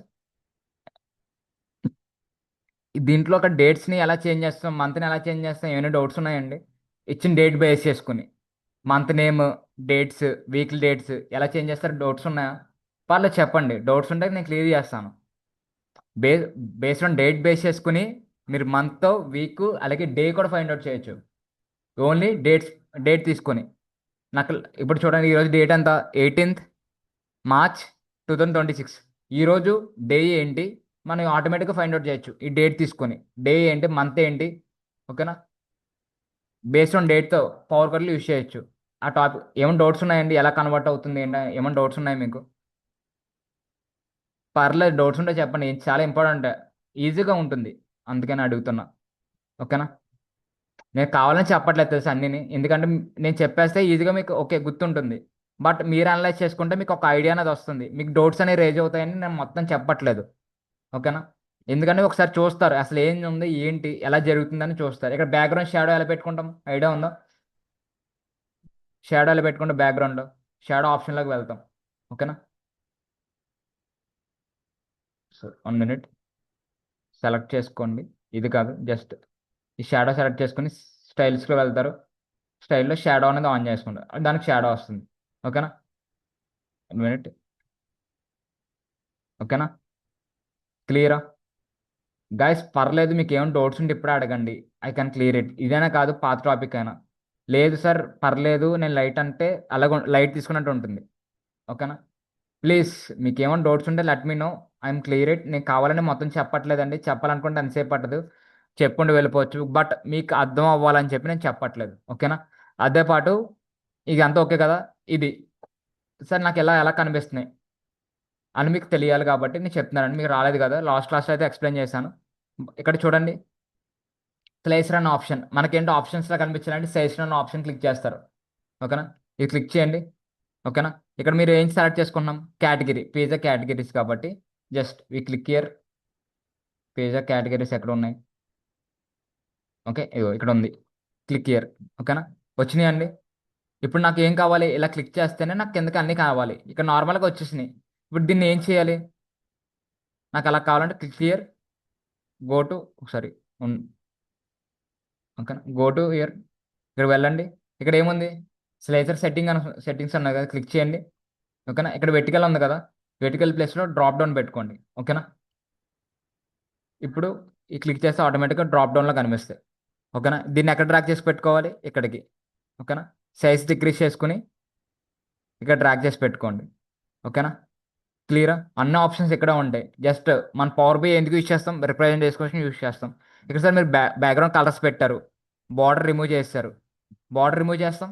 దీంట్లో ఒక డేట్స్ని ఎలా చేంజ్ చేస్తాం, మంత్ని ఎలా చేంజ్ చేస్తాం, ఏమైనా డౌట్స్ ఉన్నాయండి. ఇచ్చిన డేట్ బేస్ చేసుకుని month name, dates, weekly dates ఎలా చేంజ్ చేస్తారు, డౌట్స్ ఉన్నాయా. పర్లేదు చెప్పండి, డౌట్స్ ఉంటే నేను క్లియర్ చేస్తాను. బే బేస్డ్ ఆన్ డేట్ బేస్ చేసుకుని మీరు మంత్, వీక్, అలాగే డే కూడా ఫైండ్ అవుట్ చేయొచ్చు. ఓన్లీ డేట్ తీసుకొని. నాకు ఇప్పుడు చూడండి, ఈరోజు డేట్ ఎంత? 18th March 2026. ఈరోజు డే ఏంటి మనం ఆటోమేటిక్గా ఫైండ్ అవుట్ చేయొచ్చు ఈ డేట్ తీసుకొని. డే ఏంటి, మంత్ ఏంటి, ఓకేనా? బేస్డ్ ఆన్ డేట్తో పవర్ కట్లు యూస్ చేయొచ్చు. ఆ టాపిక్ ఏమైనా డౌట్స్ ఉన్నాయండి? ఎలా కన్వర్ట్ అవుతుంది ఏంటి, ఏమైనా డౌట్స్ ఉన్నాయి మీకు? పర్లేదు, డౌట్స్ ఉంటే చెప్పండి, ఇది చాలా ఇంపార్టెంట్. ఈజీగా ఉంటుంది, అందుకని అడుగుతున్నా. ఓకేనా? నేను కావాలని చెప్పట్లేదు తెలుసు అన్నిని, ఎందుకంటే నేను చెప్పేస్తే ఈజీగా మీకు ఓకే గుర్తుంటుంది. బట్ మీరు అనలైజ్ చేసుకుంటే మీకు ఒక ఐడియా అనేది వస్తుంది, మీకు డౌట్స్ అనేవి రేజ్ అవుతాయని నేను మొత్తం చెప్పట్లేదు. ఓకేనా? ఎందుకంటే ఒకసారి చూస్తారు అసలు ఏం ఉంది ఏంటి ఎలా జరుగుతుందని చూస్తారు. ఇక్కడ బ్యాక్గ్రౌండ్ షాడో ఎలా పెట్టుకుంటాం, ఐడియా ఉందా? షాడో ఎలా పెట్టుకుంటే బ్యాక్గ్రౌండ్ షాడో ఆప్షన్లోకి వెళ్తాం. ఓకేనా? సో 1 minute, సెలెక్ట్ చేసుకోండి. ఇది కాదు, జస్ట్ ఈ షాడో సెలెక్ట్ చేసుకుని స్టైల్స్లో వెళ్తారు. స్టైల్లో షాడో అనేది ఆన్ చేసుకుంటారు, దానికి షాడో వస్తుంది. ఓకేనా? 1 minute. ఓకేనా? క్లియరా? గైస్ పర్లేదు, మీకు ఏమైనా డౌట్స్ ఉంటే ఇప్పుడే అడగండి. I can clear it. ఇదైనా కాదు, పాత టాపిక్ అయినా. లేదు సార్ పర్లేదు, నేను లైట్ అంటే అలాగ లైట్ తీసుకున్నట్టు ఉంటుంది. ఓకేనా? ప్లీజ్, మీకు ఏమైనా డౌట్స్ ఉంటే let me know. I'm clear it. నేను కావాలని మొత్తం చెప్పట్లేదండి, చెప్పాలనుకుంటే ఎంతసేపు పట్టదు, చెప్పుకుంటూ వెళ్ళిపోవచ్చు. బట్ మీకు అర్థం అవ్వాలని చెప్పి నేను చెప్పట్లేదు. ఓకేనా? అదే పాటు ఇది అంతా ఓకే కదా? ఇది సార్ నాకు ఎలా ఎలా కనిపిస్తున్నాయి అని మీకు తెలియాలి కాబట్టి నేను చెప్తున్నానండి. మీకు రాలేదు కదా, లాస్ట్ క్లాస్లో అయితే ఎక్స్ప్లెయిన్ చేశాను. ఇక్కడ చూడండి, స్లైసర్ అన్న ఆప్షన్ మనకేంటో ఆప్షన్స్లో కనిపించాలంటే స్లైసర్ అన్న ఆప్షన్ క్లిక్ చేస్తారు. ఓకేనా? ఇది క్లిక్ చేయండి. ఓకేనా? ఇక్కడ మీరు ఏం సెలెక్ట్ చేసుకున్నాం, కేటగిరీ, పిజ్జా కేటగిరీస్ కాబట్టి just we click here. Pizza categories ఎక్కడ ఉన్నాయి? ఓకే, ఇగో ఇక్కడ ఉంది, క్లిక్ హియర్. ఓకేనా? వచ్చినాయండి. ఇప్పుడు నాకు ఏం కావాలి, ఇలా క్లిక్ చేస్తేనే నాకు కిందకి అన్నీ కావాలి. ఇక్కడ నార్మల్గా వచ్చేసినాయి. ఇప్పుడు దీన్ని ఏం చేయాలి, నాకు అలా కావాలంటే క్లిక్ హియర్, గో టు ఒకసారి ఓకేనా, గో టు హియర్. ఇక్కడ వెళ్ళండి. ఇక్కడ ఏముంది, స్లైసర్ సెట్టింగ్ అని సెట్టింగ్స్ ఉన్నాయి కదా, క్లిక్ చేయండి. ఓకేనా? ఇక్కడ వెర్టికల్ ఉంది కదా, వెర్టికల్ ప్లేస్లో డ్రాప్ డౌన్ పెట్టుకోండి. ఓకేనా? ఇప్పుడు ఈ క్లిక్ చేస్తే ఆటోమేటిక్గా డ్రాప్ డౌన్లో కనిపిస్తాయి. ఓకేనా? దీన్ని ఎక్కడ డ్రాగ్ చేసి పెట్టుకోవాలి, ఇక్కడికి. ఓకేనా? సైజ్ డిక్రీస్ చేసుకుని ఇక్కడ డ్రాగ్ చేసి పెట్టుకోండి. ఓకేనా? క్లియరా? అన్ని ఆప్షన్స్ ఇక్కడ ఉంటాయి. జస్ట్ మన పవర్ బై ఎందుకు యూజ్ చేస్తాం, రిప్రజెంటేషన్ కోసం యూజ్ చేస్తాం. ఇక్కడ సార్ మీరు బ్యాక్గ్రౌండ్ కలర్స్ పెట్టారు, బార్డర్ రిమూవ్ చేస్తారు. బార్డర్ రిమూవ్ చేస్తాం,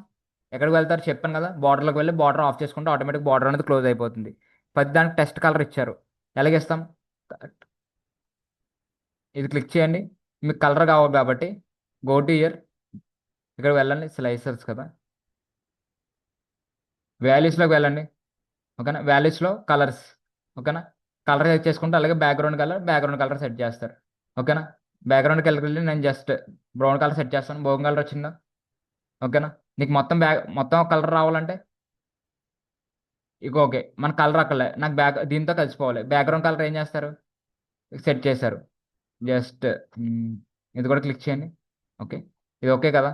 ఎక్కడికి వెళ్తారు చెప్పాను కదా, బార్డర్లోకి వెళ్ళి బార్డర్ ఆఫ్ చేసుకుంటే ఆటోమేటిక్ బార్డర్ అనేది క్లోజ్ అయిపోతుంది. ప్రతి దానికి టెస్ట్ కలర్ ఇచ్చారు, ఎలాగిస్తాం? ఇది క్లిక్ చేయండి. మీకు కలర్ కావాలి కాబట్టి గో టు ఇయర్, ఇక్కడ వెళ్ళండి, స్లైసర్స్ కదా, వాల్యూస్లోకి వెళ్ళండి. ఓకేనా? వాల్యూస్లో కలర్స్. ఓకేనా? కలర్ సెట్ చేసుకుంటే అలాగే బ్యాక్గ్రౌండ్ కలర్ సెట్ చేస్తారు. ఓకేనా? బ్యాక్గ్రౌండ్ కలర్ వెళ్ళి నేను జస్ట్ బ్రౌన్ కలర్ సెట్ చేస్తాను. బ్రౌన్ కలర్ వచ్చిందా? ఓకేనా? నీకు మొత్తం కలర్ రావాలంటే ఇక ఓకే, మన కలర్ అక్కర్లే, నాకు దీంతో కలిసిపోవాలి. బ్యాక్గ్రౌండ్ కలర్ ఏం చేస్తారు, సెట్ చేశారు. జస్ట్ ఇది కూడా క్లిక్ చేయండి. ఓకే, ఇది ఓకే కదా?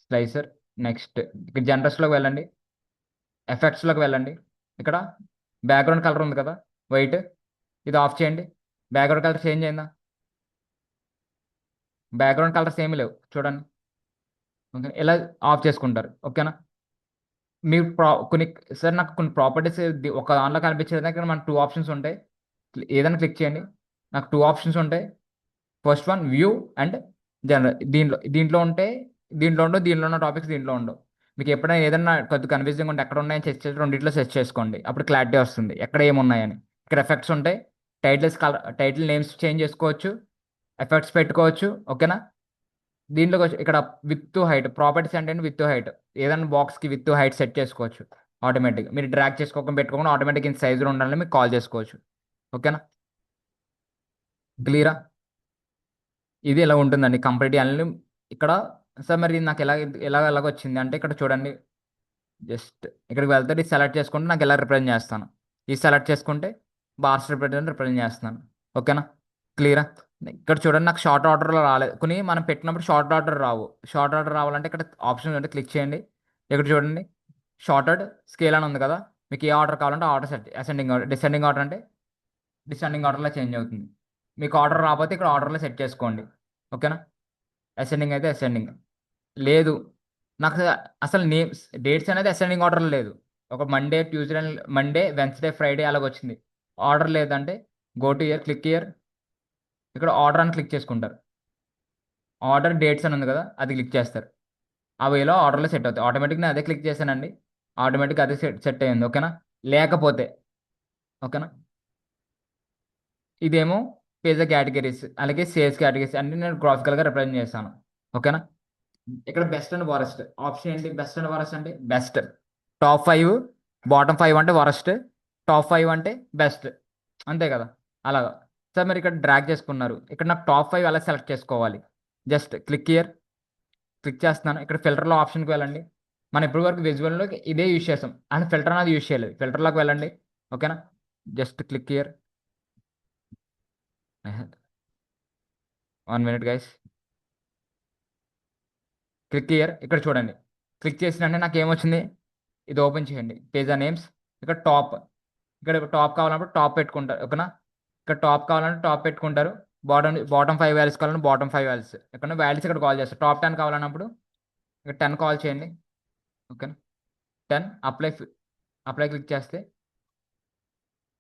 స్లైసర్. నెక్స్ట్ ఇక్కడ జనరల్స్లోకి వెళ్ళండి, ఎఫెక్ట్స్లోకి వెళ్ళండి. ఇక్కడ బ్యాక్గ్రౌండ్ కలర్ ఉంది కదా, వైట్, ఇది ఆఫ్ చేయండి. బ్యాక్గ్రౌండ్ కలర్ చేంజ్ అయిందా? బ్యాక్గ్రౌండ్ కలర్స్ ఏమీ లేవు చూడండి. ఓకే, ఇలా ఆఫ్ చేసుకుంటారు. ఓకేనా? మీరు కొన్ని సార్ నాకు కొన్ని ప్రాపర్టీస్ ఒక దాంట్లో కనిపించే దగ్గర మనకు 2 ఆప్షన్స్ ఉంటాయి. ఏదైనా క్లిక్ చేయండి. నాకు 2 ఆప్షన్స్ ఉంటాయి. First one view and general. దీంట్లో ఉంటే దీంట్లో ఉండవు, దీంట్లో ఉన్న టాపిక్స్ దీంట్లో ఉండవు. మీకు ఎప్పుడైనా ఏదైనా కొద్దిగా కన్ఫ్యూజింగ్ ఉంటే ఎక్కడ ఉన్నాయని చెక్ చేసి రెండిట్లో సెర్చ్ చేసుకోండి, అప్పుడు క్లారిటీ వస్తుంది ఎక్కడ ఏమున్నాయని. ఇక్కడ ఎఫెక్ట్స్ ఉంటాయి, టైటిల్ నేమ్స్ చేంజ్ చేసుకోవచ్చు, ఎఫెక్ట్స్ పెట్టుకోవచ్చు. ఓకేనా? దీంట్లోకి వచ్చి ఇక్కడ విత్ హైట్ ప్రాపర్టీస్ అంటే విత్ హైట్, ఏదైనా బాక్స్కి విత్ హైట్ సెట్ చేసుకోవచ్చు. ఆటోమేటిక్ మీరు డ్రాగ్ చేసుకోకుండా పెట్టుకోకుండా ఆటోమేటిక్ ఇంత సైజులో ఉండాలని మీకు కాల్ చేసుకోవచ్చు. ఓకేనా? క్లియరా? ఇది ఇలా ఉంటుందండి కంప్లీట్ అన్ని. ఇక్కడ సార్ మరి నాకు ఎలాగ వచ్చింది అంటే ఇక్కడ చూడండి, జస్ట్ ఇక్కడికి వెళ్తే ఇది సెలెక్ట్ చేసుకుంటే నాకు ఎలా రిప్రజెంట్ చేస్తాను. ఇది సెలెక్ట్ చేసుకుంటే బార్స్ రిప్రజెంట్ చేస్తున్నాను. ఓకేనా? క్లియరా? ఇక్కడ చూడండి, నాకు షార్ట్ ఆర్డర్లో రాలేదు, కొన్ని మనం పెట్టినప్పుడు షార్ట్ ఆర్డర్ రావు. షార్ట్ ఆర్డర్ రావాలంటే ఇక్కడ ఆప్షన్ ఉంటే క్లిక్ చేయండి. ఇక్కడ చూడండి, షార్టెడ్ స్కేల్ అని ఉంది కదా, మీకు ఏ ఆర్డర్ కావాలంటే order set, ascending order, descending order అంటే డిసెండింగ్ ఆర్డర్లో చేంజ్ అవుతుంది. మీకు ఆర్డర్ రాకపోతే ఇక్కడ ఆర్డర్లో సెట్ చేసుకోండి. ఓకేనా? అసెండింగ్ అయితే అసెండింగ్. లేదు, నాకు అసలు నేమ్స్ డేట్స్ అనేది అసెండింగ్ ఆర్డర్ లేదు. ఒక Monday, Tuesday, Monday, Wednesday, Friday అలాగ వచ్చింది. ఆర్డర్ లేదంటే go to year, click year, ఇక్కడ ఆర్డర్ అని క్లిక్ చేసుకుంటారు. ఆర్డర్ డేట్స్ అని ఉంది కదా, అది క్లిక్ చేస్తారు. ఆ వేలో ఆర్డర్లో సెట్ అవుతాయి ఆటోమేటిక్గా. నేను అదే క్లిక్ చేశానండి, ఆటోమేటిక్గా అదే సెట్ సెట్ అయ్యింది. ఓకేనా? లేకపోతే, ఓకేనా, ఇదేమో పేజ్ కేటగిరీస్ అలాగే సేల్స్ కేటగిరీస్ అన్ని నేను గ్రాఫికల్గా రిప్రజెంట్ చేస్తాను. ఓకేనా? ఇక్కడ బెస్ట్ అండ్ వరస్ట్ ఆప్షన్ ఏంటి? బెస్ట్ అండ్ వరస్ట్ అంటే బెస్ట్ టాప్ 5, బాటమ్ 5 అంటే వరస్ట్, టాప్ 5 అంటే బెస్ట్. అంతే కదా? అలాగా. సార్ మీరు ఇక్కడ డ్రాగ్ చేసుకున్నారు, ఇక్కడ నాకు టాప్ 5 ఎలా సెలెక్ట్ చేసుకోవాలి? జస్ట్ క్లిక్ ఇయర్, క్లిక్ చేస్తున్నాను. ఇక్కడ ఫిల్టర్లో ఆప్షన్కి వెళ్ళండి. మనం ఇప్పటి వరకు విజువల్లో ఇదే యూజ్ చేస్తాం అండ్ ఫిల్టర్ అనేది యూజ్ చేయలేదు. ఫిల్టర్లోకి వెళ్ళండి. ఓకేనా? Just click year. 1 minute guys. Click year, ఇక్కడ చూడండి. క్లిక్ చేసిన వెంటనే నాకు ఏమొచ్చింది? ఇది ఓపెన్ చేయండి, పేజ్ ఆ నేమ్స్. ఇక్కడ టాప్, ఇక్కడ టాప్ కావాలన్నప్పుడు టాప్ పెట్టుకుంటారు. ఓకేనా? ఇక్కడ టాప్ కావాలంటే టాప్ పెట్టుకుంటారు. బాటమ్ 5 వాల్యూస్ కావాలంటే బాటమ్ 5 వాల్యూస్. ఇక్కడ వాల్యూస్ ఇక్కడ కాల్ చేస్తారు. టాప్ 10 కావాలన్నప్పుడు ఇక్కడ 10 కాల్ చేయండి. ఓకేనా? 10 అప్లై, అప్లై క్లిక్ చేస్తే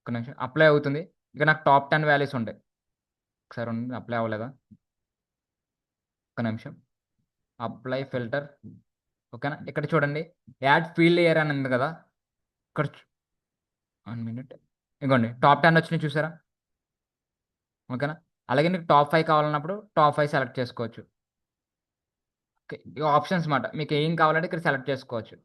ఒక నిమిషం అప్లై అవుతుంది. ఇక నాకు టాప్ 10 వాల్యూస్ ఉంటాయి. ఒకసారి ఉండండి, అప్లై అవ్వలేదా? ఒక నిమిషం. Apply filter. ఓకేనా? ఇక్కడ చూడండి, యాడ్ ఫీల్డ్ ఇయర్ అని ఉంది కదా, ఇక్కడ 1 minute. ఇగోండి టాప్ 10 వచ్చినాయి చూసారా? ఓకేనా? అలాగే నీకు టాప్ 5 కావాలన్నప్పుడు టాప్ 5 సెలెక్ట్ చేసుకోవచ్చు. ఓకే, ఇవి ఆప్షన్స్ మాట, మీకు ఏం కావాలంటే ఇక్కడ సెలెక్ట్ చేసుకోవచ్చు.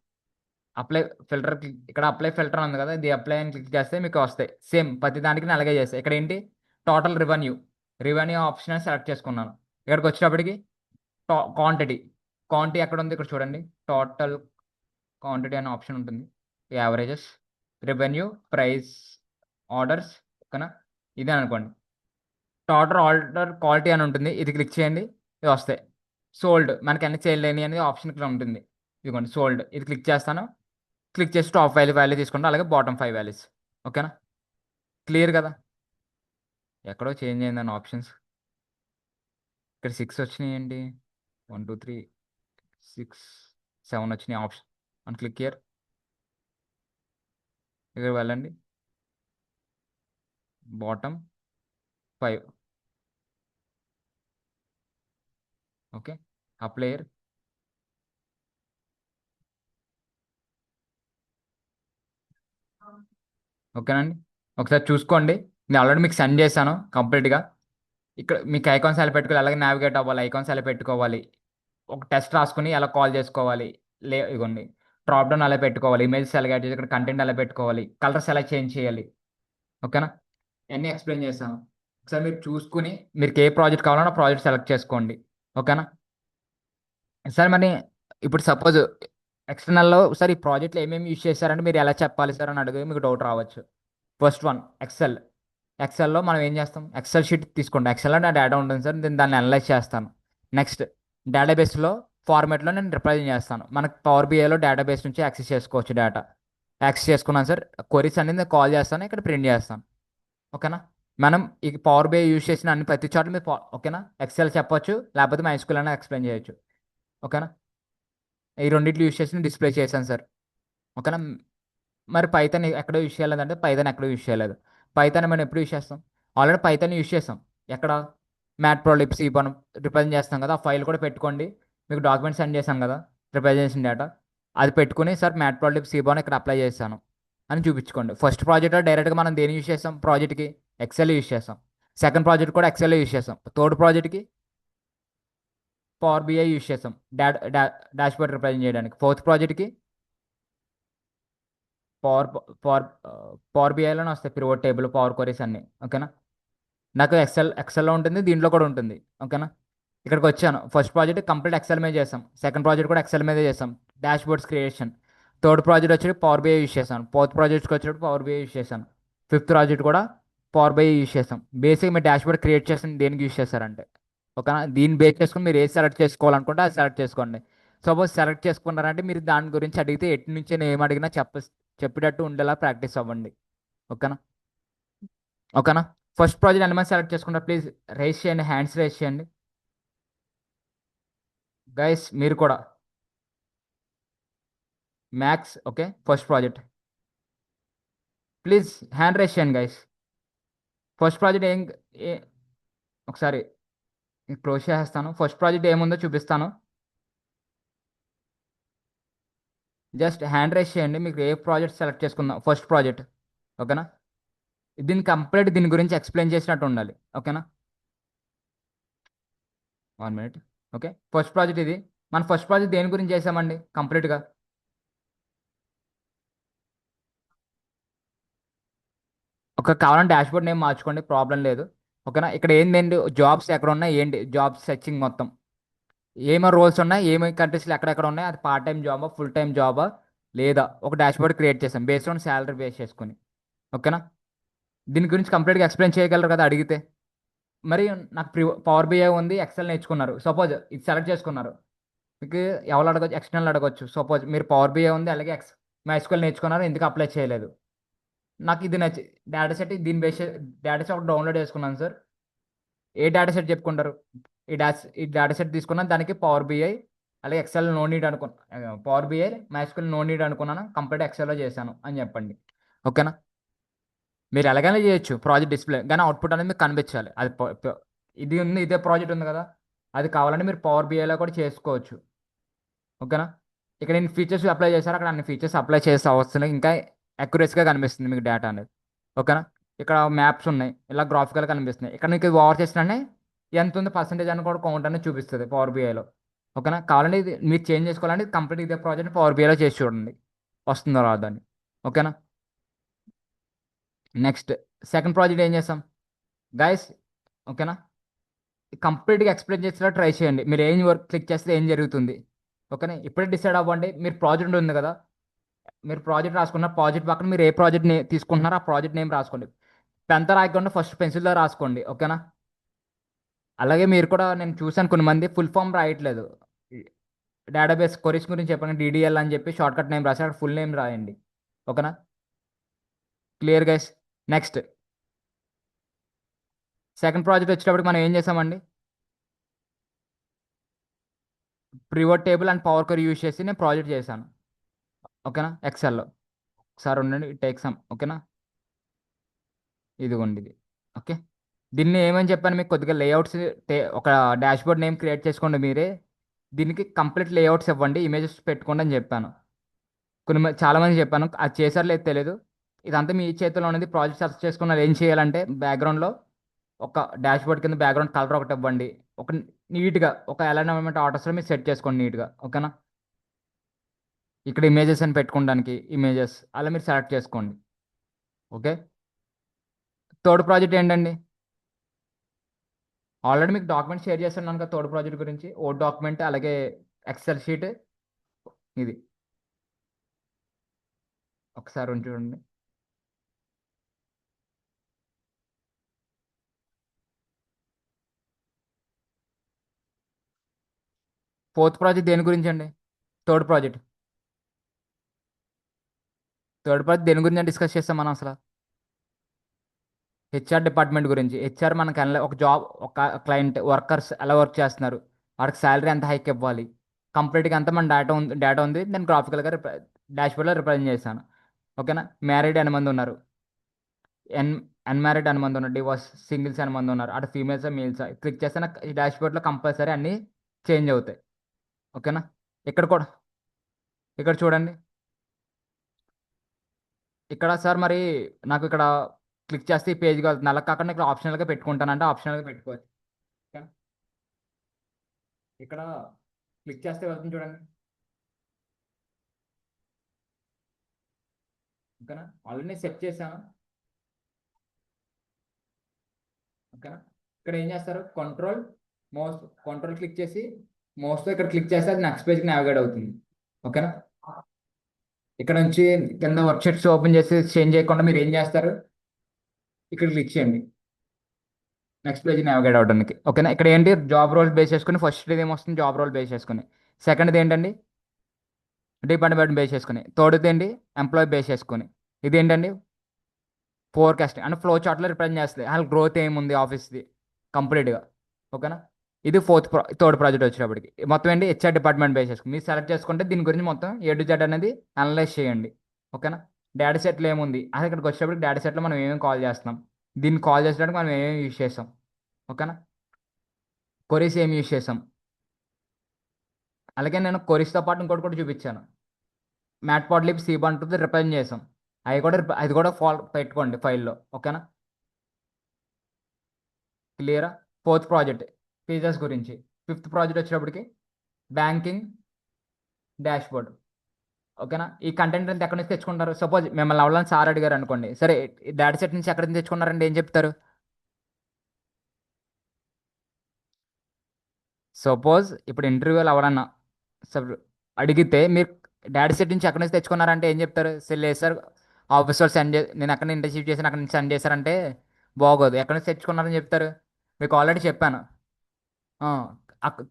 అప్లై ఫిల్టర్, ఇక్కడ అప్లై ఫిల్టర్ ఉంది కదా, ఇది అప్లై అని క్లిక్ చేస్తే మీకు వస్తాయి. సేమ్ ప్రతి దానికి నేను అలాగే చేస్తాయి. ఇక్కడ ఏంటి? టోటల్ రెవెన్యూ, రెవెన్యూ ఆప్షన్ అని సెలెక్ట్ చేసుకున్నాను. ఇక్కడికి వచ్చేటప్పటికి క్వాంటిటీ, క్వాంటిటీ ఎక్కడ ఉంది? ఇక్కడ చూడండి, టోటల్ క్వాంటిటీ అనే ఆప్షన్ ఉంటుంది. Averages, revenue, price, orders. ఓకేనా? ఇదే అనుకోండి. టోటల్ ఆర్డర్ క్వాలిటీ అని ఉంటుంది, ఇది క్లిక్ చేయండి. ఇది వస్తాయి. సోల్డ్, మనకి అన్ని సేల్ లేని అనేది ఆప్షన్ ఇక్కడ ఉంటుంది. ఇదిగోండి సోల్డ్, ఇది క్లిక్ చేస్తాను. క్లిక్ చేసి టాప్ వాల్యూ తీసుకుంటాం, అలాగే బాటమ్ 5 వాల్యూస్. ఓకేనా? క్లియర్ కదా? ఎక్కడో చేంజ్ అయిందని ఆప్షన్స్. ఇక్కడ 6 వచ్చినాయి ఏంటి? 1 2 3 6 7 వచ్చినాయి ఆప్షన్. అని క్లిక్ ఇయర్, ఇక్కడ వెళ్ళండి, బాటమ్ 5. ఓకే, అప్లైయర్. ఓకేనండి? ఒకసారి చూసుకోండి, నేను ఆల్రెడీ మీకు సెండ్ చేశాను కంప్లీట్గా. ఇక్కడ మీకు ఐకాన్స్ ఎలా పెట్టుకోవాలి, అలాగే నావిగేట్ అవ్వాలి, ఐకాన్స్ ఎలా పెట్టుకోవాలి, ఒక టెస్ట్ రాసుకుని ఎలా కాల్ చేసుకోవాలి, ఇగోండి డ్రాప్ డౌన్ ఎలా పెట్టుకోవాలి, ఇమేజ్ సెలెక్ట్ చేసి ఇక్కడ కంటెంట్ ఎలా పెట్టుకోవాలి, కలర్స్ ఎలా చేంజ్ చేయాలి. ఓకేనా? అన్నీ ఎక్స్ప్లెయిన్ చేస్తాను. ఒకసారి మీరు చూసుకుని మీకు ఏ ప్రాజెక్ట్ కావాలన్నా ప్రాజెక్ట్ సెలెక్ట్ చేసుకోండి. ఓకేనా? సార్ మరి ఇప్పుడు సపోజ్ ఎక్స్టర్నల్లో సార్ ఈ ప్రాజెక్ట్లో ఏమేమి యూజ్ చేశారంటే మీరు ఎలా చెప్పాలి సార్ అని అడిగి మీకు డౌట్ రావచ్చు. First one XL. ఎక్సెల్లో మనం ఏం చేస్తాం? ఎక్సెల్ షీట్ తీసుకుంటాం. ఎక్సెల్లో నా డేటా ఉంటుంది సార్, నేను దాన్ని అనలైజ్ చేస్తాను. నెక్స్ట్ డేటాబేస్లో ఫార్మేట్లో నేను రిప్రజెంట్ చేస్తాను. మనకు పవర్ బిఐలో డేటాబేస్ నుంచి యాక్సెస్ చేసుకోవచ్చు డేటా. యాక్సెస్ చేసుకున్నాను సార్, క్వరీస్ అనేది నేను కాల్ చేస్తాను, ఇక్కడ ప్రింట్ చేస్తాను. ఓకేనా? మనం ఈ పవర్ బిఐ యూజ్ చేసిన అన్ని ప్రతి చోట మీరు ఓకేనా, ఎక్సెల్ చెప్పొచ్చు, లేకపోతే మైస్క్యూల్ అయినా ఎక్స్ప్లెయిన్ చేయొచ్చు. ఓకేనా? ఈ రెండిట్లు యూజ్ చేసి డిస్ప్లే చేశాను సార్. ఓకేనా? మరి పైథాన్ ఎక్కడ యూజ్ చేయలేదంటే పైథాన్ ఎక్కడ యూజ్ చేయలేదు. పైథాన్ మనం ఎప్పుడు యూజ్ చేస్తాం? ఆల్రెడీ పైథాన్ యూజ్ చేస్తాం. ఎక్కడ? మ్యాట్ ప్రోలిప్స్ ఈ మనం రిప్రజెంట్ చేస్తాం కదా, ఆ ఫైల్ కూడా పెట్టుకోండి. మీకు డాక్యుమెంట్ సెండ్ చేశాం కదా, రిప్రజెంటేషన్ డేటా, అది పెట్టుకుని సార్ మ్యాట్ ప్రోలిప్స్ ఈ ఇక్కడ అప్లై చేశాను అని చూపించుకోండి. ఫస్ట్ ప్రాజెక్ట్ డైరెక్ట్గా మనం దేని యూజ్ చేస్తాం? ప్రాజెక్ట్కి ఎక్సెల్ యూజ్ చేస్తాం. సెకండ్ ప్రాజెక్ట్ కూడా ఎక్సెల్ యూజ్ చేస్తాం. థర్డ్ ప్రాజెక్ట్కి పవర్ బిఐ యూజ్ చేస్తాం డాష్ బోర్డ్ రిప్రజెంట్ చేయడానికి. ఫోర్త్ ప్రాజెక్ట్కి పవర్ పవర్ పవర్ బిఐలోనే వస్తాయి పివట్ టేబుల్, పవర్ క్వరీస్ అన్నీ. ఓకేనా? నాకు ఎక్సెల్లో ఉంటుంది, దీంట్లో కూడా ఉంటుంది. ఓకేనా? ఇక్కడికి వచ్చాను, ఫస్ట్ ప్రాజెక్ట్ కంప్లీట్ ఎక్సెల్ మీద చేస్తాం, సెకండ్ ప్రాజెక్ట్ కూడా ఎక్సెల్ మీదే చేస్తాం, dash boards creation. Third project వచ్చి పవర్ బిఐ యూజ్ చేశాను. ఫోర్త్ ప్రాజెక్ట్కి వచ్చేటప్పుడు పవర్ బిఐ యూజ్ చేశాను. ఫిఫ్త్ ప్రాజెక్ట్ కూడా పవర్ బిఐ యూజ్ చేస్తాం. బేసిక్ మీరు డాష్ బోర్డ్ క్రియేట్ చేసిన దేనికి యూజ్ చేస్తారంటే, ఓకేనా, దీన్ని బేస్ చేసుకుని మీరు ఏది సెలెక్ట్ చేసుకోవాలనుకుంటే అది సెలెక్ట్ చేసుకోండి. సపోజ్ సెలెక్ట్ చేసుకున్నారంటే మీరు దాని గురించి అడిగితే ఎటు నుంచి నేను ఏం అడిగినా చెప్పేటట్టు ఉండేలా ప్రాక్టీస్ అవ్వండి. ఓకేనా? ఓకేనా. ఫస్ట్ ప్రాజెక్ట్ ఎంతమంది సెలెక్ట్ చేసుకుంటారు ప్లీజ్ రేస్ చేయండి, హ్యాండ్స్ రేస్ చేయండి. గైస్ మీరు కూడా. Maths okay, first project please hand race చేయండి గైస్. ఫస్ట్ ప్రాజెక్ట్ ఏం ఏ ఒకసారి క్లోజ్ చేసేస్తాను. ఫస్ట్ ప్రాజెక్ట్ ఏముందో చూపిస్తాను. జస్ట్ హ్యాండ్ రైస్ చేయండి మీకు ఏ ప్రాజెక్ట్ సెలెక్ట్ చేసుకుందాం. ఫస్ట్ ప్రాజెక్ట్ ఓకేనా. దీన్ని కంప్లీట్ దీని గురించి ఎక్స్ప్లెయిన్ చేసినట్టు ఉండాలి. ఓకేనా. 1 మినిట్. ఓకే, ఫస్ట్ ప్రాజెక్ట్ ఇది. మన ఫస్ట్ ప్రాజెక్ట్ దేని గురించి చేసామండి కంప్లీట్గా? ఒక కావాలంటే డాష్బోర్డ్ నేమ్ మార్చుకోండి, ప్రాబ్లం లేదు. ఓకేనా. ఇక్కడ ఏంటండి జాబ్స్ ఎక్కడ ఉన్నాయి, ఏంటి జాబ్స్ సెర్చింగ్ మొత్తం ఏమో రోల్స్ ఉన్నాయి, ఏమేమి కంట్రీస్లో ఎక్కడెక్కడ ఉన్నాయి, అది పార్ట్ టైం జాబా ఫుల్ టైం జాబా లేదా ఒక డాష్బోర్డ్ క్రియేట్ చేసాం బేస్డ్ ఆన్ శాలరీ బేస్ చేసుకుని. ఓకేనా. దీని గురించి కంప్లీట్గా ఎక్స్ప్లెయిన్ చేయగలరు కదా అడిగితే. మరి నాకు పవర్ బిఐ ఉంది, ఎక్సెల్ నేర్చుకున్నారు, సపోజ్ ఇది సెలెక్ట్ చేసుకున్నారు. మీకు ఎవరు అడగచ్చు, ఎక్స్టర్నల్ అడగచ్చు. సపోజ్ మీరు పవర్ బిఐ ఉంది అలాగే మైస్క్యూఎల్ నేర్చుకున్నారు, ఎందుకు అప్లై చేయలేదు? నాకు ఇది నచ్చి డేటా సెట్ దీని బేస్ డేటా సెట్ ఒకటి డౌన్లోడ్ చేసుకున్నాను సార్. ఏ డేటా సెట్ చెప్పుకుంటారు? ఈ డేటా సెట్ తీసుకున్నాను, దానికి పవర్ బిఐ అలాగే ఎక్సెల్ నో నీడ్ అనుకున్నాను. పవర్ బిఐ మైస్క్యూఎల్ నో నీడ్ అనుకున్నాను, కంప్లీట్ ఎక్సెల్లో చేశాను అని చెప్పండి. ఓకేనా. మీరు ఎలాగైనా చేయొచ్చు ప్రాజెక్ట్ డిస్ప్లే, కానీ అవుట్పుట్ అనేది మీకు కనిపించాలి. అది ఇది ఉంది, ఇదే ప్రాజెక్ట్ ఉంది కదా, అది కావాలంటే మీరు పవర్ బిఐలో కూడా చేసుకోవచ్చు. ఓకేనా. ఇక్కడ నేను ఫీచర్స్ అప్లై చేశారు, అక్కడ అన్ని ఫీచర్స్ అప్లై చేసే అవసరం లేదు. ఇంకా అక్యురేట్గా కనిపిస్తుంది మీకు డేటా అనేది. ఓకేనా. ఇక్కడ మ్యాప్స్ ఉన్నాయి, ఇలా గ్రాఫికల్ కనిపిస్తున్నాయి. ఇక్కడ మీకు ఓవర్ చేసిననే ఎంత ఉంది పర్సెంటేజ్ అని కూడా కౌంట్ అనేది చూపిస్తుంది పవర్ బిఐలో. ఓకేనా. కావాలంటే ఇది మీరు చేంజ్ చేసుకోవాలంటే కంప్లీట్ ఇదే ప్రాజెక్ట్ పవర్ బిఐలో చేసి చూడండి వస్తుందో రాదని. ఓకేనా. నెక్స్ట్ సెకండ్ ప్రాజెక్ట్ ఏం చేస్తాం గైస్? ఓకేనా. కంప్లీట్గా ఎక్స్ప్లెయిన్ చేసేలా ట్రై చేయండి. మీరు ఏం వర్క్ క్లిక్ చేస్తే ఏం జరుగుతుంది. ఓకేనా. ఇప్పుడే డిసైడ్ అవ్వండి. మీరు ప్రాజెక్ట్ ఉంది కదా, మీరు ప్రాజెక్ట్ రాసుకున్న ప్రాజెక్ట్ పక్కన మీరు ఏ ప్రాజెక్ట్ తీసుకుంటున్నారో ఆ ప్రాజెక్ట్ నేమ్ రాసుకోండి. పెన్తో రాయకుండా ఫస్ట్ పెన్సిల్తో రాసుకోండి. ఓకేనా. అలాగే మీరు కూడా నేను చూశాను కొన్ని మంది ఫుల్ ఫామ్ రాయట్లేదు. డేటాబేస్ కొరీస్ గురించి చెప్పండి డిడిఎల్ అని చెప్పి షార్ట్ కట్ నేమ్ రాసి అక్కడ ఫుల్ నేమ్ రాయండి. ఓకేనా. Clear guys. Next second project వచ్చేటప్పటికి మనం ఏం చేసామండి? Pivot table and power query use చేసి నేను ప్రాజెక్ట్ చేశాను. ఓకేనా. ఎక్సెల్లో ఒకసారి ఉండండి, టేక్ సమ్. ఓకేనా. ఇదిగోండి ఇది. ఓకే. దీన్ని ఏమని చెప్పాను మీకు, కొద్దిగా లేఅవుట్స్ ఒక డాష్బోర్డ్ నేమ్ క్రియేట్ చేసుకోండి మీరే. దీనికి కంప్లీట్ లేఅవుట్స్ ఇవ్వండి, ఇమేజెస్ పెట్టుకోండి అని చెప్పాను. చాలా మంది చెప్పాను, అది చేశారో లేదు తెలియదు. ఇదంతా మీ చేతిలో ఉన్నది. ప్రాజెక్ట్ సెర్చ్ చేసుకున్నారు ఏం చేయాలంటే బ్యాక్గ్రౌండ్లో ఒక డాష్బోర్డ్ కింద బ్యాక్గ్రౌండ్ కలర్ ఒకటి ఇవ్వండి. ఒక నీట్గా ఒక అలైన్మెంట్ ఆర్డర్స్లో మీరు సెట్ చేసుకోండి నీట్గా. ఓకేనా. ఇక్కడ ఇమేజెస్ అని పెట్టుకోవడానికి ఇమేజెస్ అలా మీరు సెలెక్ట్ చేసుకోండి. ఓకే. థర్డ్ ప్రాజెక్ట్ ఏంటండి? ఆల్రెడీ మీకు డాక్యుమెంట్ షేర్ చేస్తున్నాను కదా థర్డ్ ప్రాజెక్ట్ గురించి, ఓ డాక్యుమెంట్ అలాగే ఎక్సెల్ షీట్ ఇది. ఒకసారి ఉంచి చూడండి. ఫోర్త్ ప్రాజెక్ట్ దేని గురించి అండి? Third project. థర్డ్ ప్రాజెక్ట్ దేని గురించి డిస్కస్ చేస్తాం మనం అసలు? హెచ్ఆర్ డిపార్ట్మెంట్ గురించి. హెచ్ఆర్ మనకి ఒక జాబ్, ఒక క్లయింట్ వర్కర్స్ ఎలా వర్క్ చేస్తున్నారు, వాడికి శాలరీ ఎంత హైక్ ఇవ్వాలి, కంప్లీట్గా అంతా మన డేటా ఉంది నేను గ్రాఫికల్గా డాష్బోర్డ్లో రిప్రజెంట్ చేశాను. ఓకేనా. మ్యారీడ్ ఎన్ని మంది ఉన్నారు, ఎన్ అన్మ్యారీడ్ ఎన్ని మంది ఉన్నారు, డివోర్స్ సింగిల్స్ ఎన్ని మంది ఉన్నారు, అటు ఫీమేల్సా మేల్సా క్లిక్ చేస్తే నాకు ఈ డాష్బోర్డ్లో కంపల్సరీ అన్నీ చేంజ్ అవుతాయి. ఓకేనా. ఇక్కడ కూడా ఇక్కడ చూడండి. ఇక్కడ సార్ మరి నాకు ఇక్కడ క్లిక్ చేస్తే ఈ పేజ్కి వెళ్తుంది. అలా కాకుండా ఇక్కడ ఆప్షనల్గా పెట్టుకుంటానంటే ఆప్షనల్గా పెట్టుకోవచ్చు. ఓకేనా? ఇక్కడ క్లిక్ చేస్తే వెళ్తుంది చూడండి. ఓకేనా. ఆల్రెడీ సెట్ చేశాను. ఓకేనా. ఇక్కడ ఏం చేస్తారు, కంట్రోల్ క్లిక్ చేసి మౌస్తో ఇక్కడ క్లిక్ చేస్తే అది నెక్స్ట్ పేజ్కి నావిగేట్ అవుతుంది. ఓకేనా. ఇక్కడ నుంచి కింద వర్క్షీట్స్ ఓపెన్ చేసి చేంజ్ చేయకుండా మీరు ఏం చేస్తారు, ఇక్కడ క్లిక్ చేయండి నెక్స్ట్ పేజ్ నావిగేట్ అవడానికి. ఓకేనా. ఇక్కడ ఏంటి జాబ్ రోల్ బేస్ చేసుకుని ఫస్ట్ ఇది ఏమొస్తుంది జాబ్ రోల్ బేస్ చేసుకుని, సెకండ్ది ఏంటండి డిపార్ట్మెంట్ బేస్ చేసుకుని, థర్డ్ది ఏంటి ఎంప్లాయీ బేస్ చేసుకుని, ఇది ఏంటండి ఫోర్కాస్టింగ్ అంటే ఫ్లో చార్ట్లో రిప్రజెంట్ చేస్తుంది అసలు గ్రోత్ ఏముంది ఆఫీస్ది కంప్లీట్గా. ఓకేనా. ఇది థర్డ్ ప్రాజెక్ట్ వచ్చేటప్పటికి మొత్తం ఏంటి హెచ్ఆర్ డిపార్ట్మెంట్ బేస్ చేసుకుని మీరు సెలెక్ట్ చేసుకుంటే దీని గురించి మొత్తం A to Z అనేది అనలైజ్ చేయండి. ఓకేనా. డేటా సెట్లు ఏముంది అసలు ఇక్కడికి వచ్చేటప్పటికి డేటా సెట్లో మనం ఏమేమి కాల్ చేస్తున్నాం, దీన్ని కాల్ చేసేటప్పుడు మనం ఏమేమి యూజ్ చేస్తాం. ఓకేనా. కొరీస్ ఏమి యూజ్ చేస్తాం. అలాగే నేను కొరీస్తో పాటు ఇంకోటి కూడా చూపించాను. మ్యాట్ పాట్లిప్ C1 రిప్రజెంట్ చేసాం. అది కూడా ఫాలో పెట్టుకోండి ఫైల్లో. ఓకేనా. క్లియరా. ఫోర్త్ ప్రాజెక్ట్ ఫీచర్స్ గురించి. ఫిఫ్త్ ప్రాజెక్ట్ వచ్చేటప్పటికి బ్యాంకింగ్ డాష్బోర్డ్. ఓకేనా. ఈ కంటెంట్ అంతా ఎక్కడి నుంచి తెచ్చుకుంటారు. సపోజ్ మిమ్మల్ని అవ్వాలని సార్ అడిగారు అనుకోండి, సరే డేటా సెట్ నుంచి ఎక్కడి నుంచి తెచ్చుకున్నారంటే ఏం చెప్తారు. సపోజ్ ఇప్పుడు ఇంటర్వ్యూలు ఎవరన్నా సబ్ అడిగితే మీరు డేటా సెట్ నుంచి ఎక్కడి నుంచి తెచ్చుకున్నారంటే ఏం చెప్తారు. లేదు సార్ ఆఫీసర్ సెండ్ నేను ఎక్కడ ఇంటర్న్షిప్ చేశాను అక్కడ నుంచి సెండ్ చేశారంటే బాగోదు. ఎక్కడి నుంచి తెచ్చుకున్నారని చెప్తారు. మీకు ఆల్రెడీ చెప్పాను.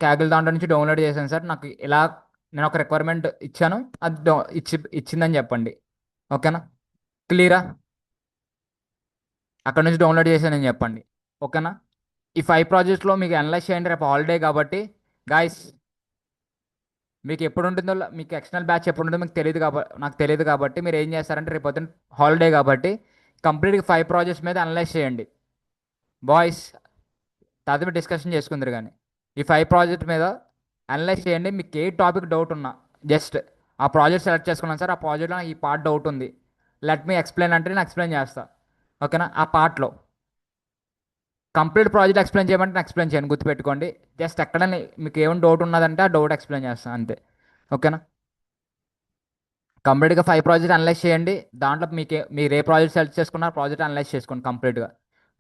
క్యాగిల్ దాంట్లో నుంచి డౌన్లోడ్ చేశాను సార్, నాకు ఇలా నేను ఒక రిక్వైర్మెంట్ ఇచ్చాను, అది ఇచ్చిందని చెప్పండి. ఓకేనా. క్లియరా. అక్కడ నుంచి డౌన్లోడ్ చేశానని చెప్పండి. ఓకేనా. ఈ 5 ప్రాజెక్ట్స్లో మీకు అనలైజ్ చేయండి. రేపు హాలిడే కాబట్టి గాయస్, మీకు ఎప్పుడు ఉంటుందో మీకు ఎక్స్టర్నల్ బ్యాచ్ ఎప్పుడు ఉంటుందో మీకు తెలియదు కాబట్టి నాకు తెలియదు కాబట్టి మీరు ఏం చేస్తారంటే రేపు పొద్దున్న హాలిడే కాబట్టి కంప్లీట్గా 5 ప్రాజెక్ట్స్ మీద అనలైజ్ చేయండి బాయ్స్. తర్వాత మీరు డిస్కషన్ చేసుకుందరు కానీ ఈ 5 ప్రాజెక్ట్ మీద అనలైజ్ చేయండి. మీకు ఏ టాపిక్ డౌట్ ఉన్నా జస్ట్ ఆ ప్రాజెక్ట్ సెలెక్ట్ చేసుకున్నాను సార్, ఆ ప్రాజెక్ట్లో నాకు ఈ పార్ట్ డౌట్ ఉంది, లెట్ మీ ఎక్స్ప్లెయిన్ అంటే నేను ఎక్స్ప్లెయిన్ చేస్తా. ఓకేనా. ఆ పార్ట్లో కంప్లీట్ ప్రాజెక్ట్ ఎక్స్ప్లెయిన్ చేయమంటే నేను ఎక్స్ప్లెయిన్ చేయను, గుర్తుపెట్టుకోండి. జస్ట్ ఎక్కడైనా మీకు ఏమైనా డౌట్ ఉన్నదంటే ఆ డౌట్ ఎక్స్ప్లెయిన్ చేస్తాను అంతే. ఓకేనా. కంప్లీట్గా 5 ప్రాజెక్ట్ అనలైజ్ చేయండి. దాంట్లో మీరు ఏ ప్రాజెక్ట్ సెలెక్ట్ చేసుకున్నా ప్రాజెక్ట్ అనలైజ్ చేసుకోండి కంప్లీట్గా.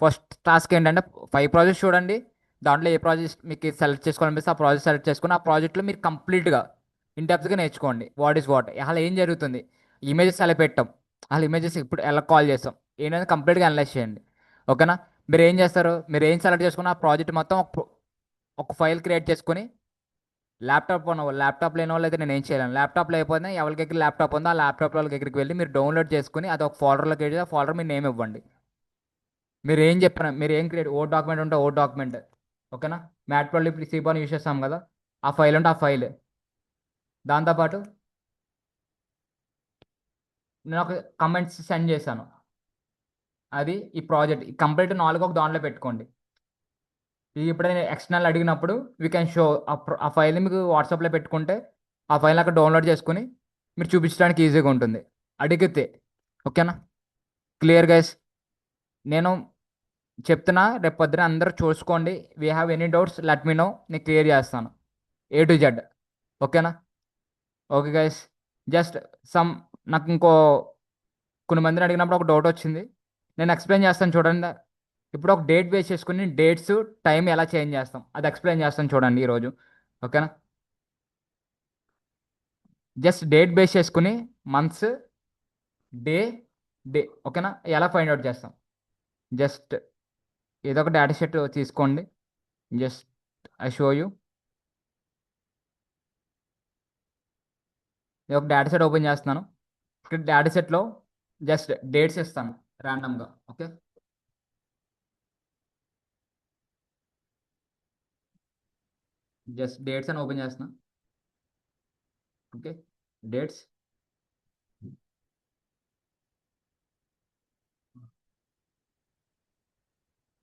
ఫస్ట్ టాస్క్ ఏంటంటే 5 ప్రాజెక్ట్స్ చూడండి. దాంట్లో ఏ ప్రాజెక్ట్ మీకు సెలెక్ట్ చేసుకోవాలనిపిస్తే ఆ ప్రాజెక్ట్ సెలెక్ట్ చేసుకుని ఆ ప్రాజెక్ట్లో మీరు కంప్లీట్గా ఇన్డెప్త్గా నేర్చుకోండి. వాట్ ఈస్ వాట్, అసలు ఏం జరుగుతుంది, ఇమేజెస్ ఎలా పెట్టాం, అసలు ఇమేజెస్ ఇప్పుడు ఎలా కాల్ చేస్తాం, ఏంటంటే కంప్లీట్గా అనలైజ్ చేయండి. ఓకేనా. మీరు ఏం చేస్తారు, మీరు ఏం సెలెక్ట్ చేసుకున్న ఆ ప్రాజెక్ట్ మొత్తం ఒక ఫైల్ క్రియేట్ చేసుకుని ల్యాప్టాప్ లేని వాళ్ళు అయితే నేను ఏం చేయలేను. ల్యాప్టాప్ లేకపోతే ఎవరి దగ్గర ల్యాప్టాప్ ఉందో ఆ ల్యాప్టాప్ వాళ్ళ దగ్గరికి వెళ్ళి మీరు డౌన్లోడ్ చేసుకుని అది ఒక ఫోల్డర్లో క్రియేట్ చేసి ఆ ఫోల్డర్ మీ నేమ్ ఇవ్వండి. మీరు ఏం చెప్పిన మీరు ఏం క్రియేట్ ఓ డాక్యుమెంట్ ఉంటే ఓ డాక్యుమెంట్. ఓకేనా. మ్యాట్ పల్లి ఇప్పుడు సీపాన్ యూస్ చేస్తాం కదా, ఆ ఫైల్ ఉంటే ఆ ఫైల్. దాంతోపాటు నేను ఒక కమెంట్స్ సెండ్ చేశాను, అది ఈ ప్రాజెక్ట్ కంప్లీట్ 4 ఒక దాంట్లో పెట్టుకోండి. ఇది ఎప్పుడైనా ఎక్స్టర్నల్ అడిగినప్పుడు వీ కెన్ షో ఆ ఫైల్ని మీకు వాట్సాప్లో పెట్టుకుంటే ఆ ఫైల్ అక్కడ డౌన్లోడ్ చేసుకుని మీరు చూపించడానికి ఈజీగా ఉంటుంది అడిగితే. ఓకేనా. Clear guys. నేను చెప్తున్నా రేపు పొద్దున అందరూ చూసుకోండి. We have any doubts let me know, నేను క్లియర్ చేస్తాను A to Z. ఓకేనా. Okay guys. జస్ట్ సమ్ నాకు కొన్ని మందిని అడిగినప్పుడు ఒక డౌట్ వచ్చింది, నేను ఎక్స్ప్లెయిన్ చేస్తాను చూడండి. ఇప్పుడు ఒక డేట్ బేస్ చేసుకుని డేట్స్ టైం ఎలా చేంజ్ చేస్తాం అది ఎక్స్ప్లెయిన్ చేస్తాను చూడండి ఈరోజు. ఓకేనా. జస్ట్ డేట్ బేస్ చేసుకుని మంత్స్ డే డే. ఓకేనా. ఎలా ఫైండ్ అవుట్ చేస్తాం. జస్ట్ ఏదో ఒక డేటా సెట్ తీసుకోండి. Just I show you. నేను ఒక డేటా సెట్ ఓపెన్ చేస్తున్నాను. ఇక్కడ డేటా సెట్లో జస్ట్ డేట్స్ ఇస్తాను ర్యాండమ్గా. ఓకే. జస్ట్ డేట్స్ అని ఓపెన్ చేస్తున్నా. ఓకే. డేట్స్.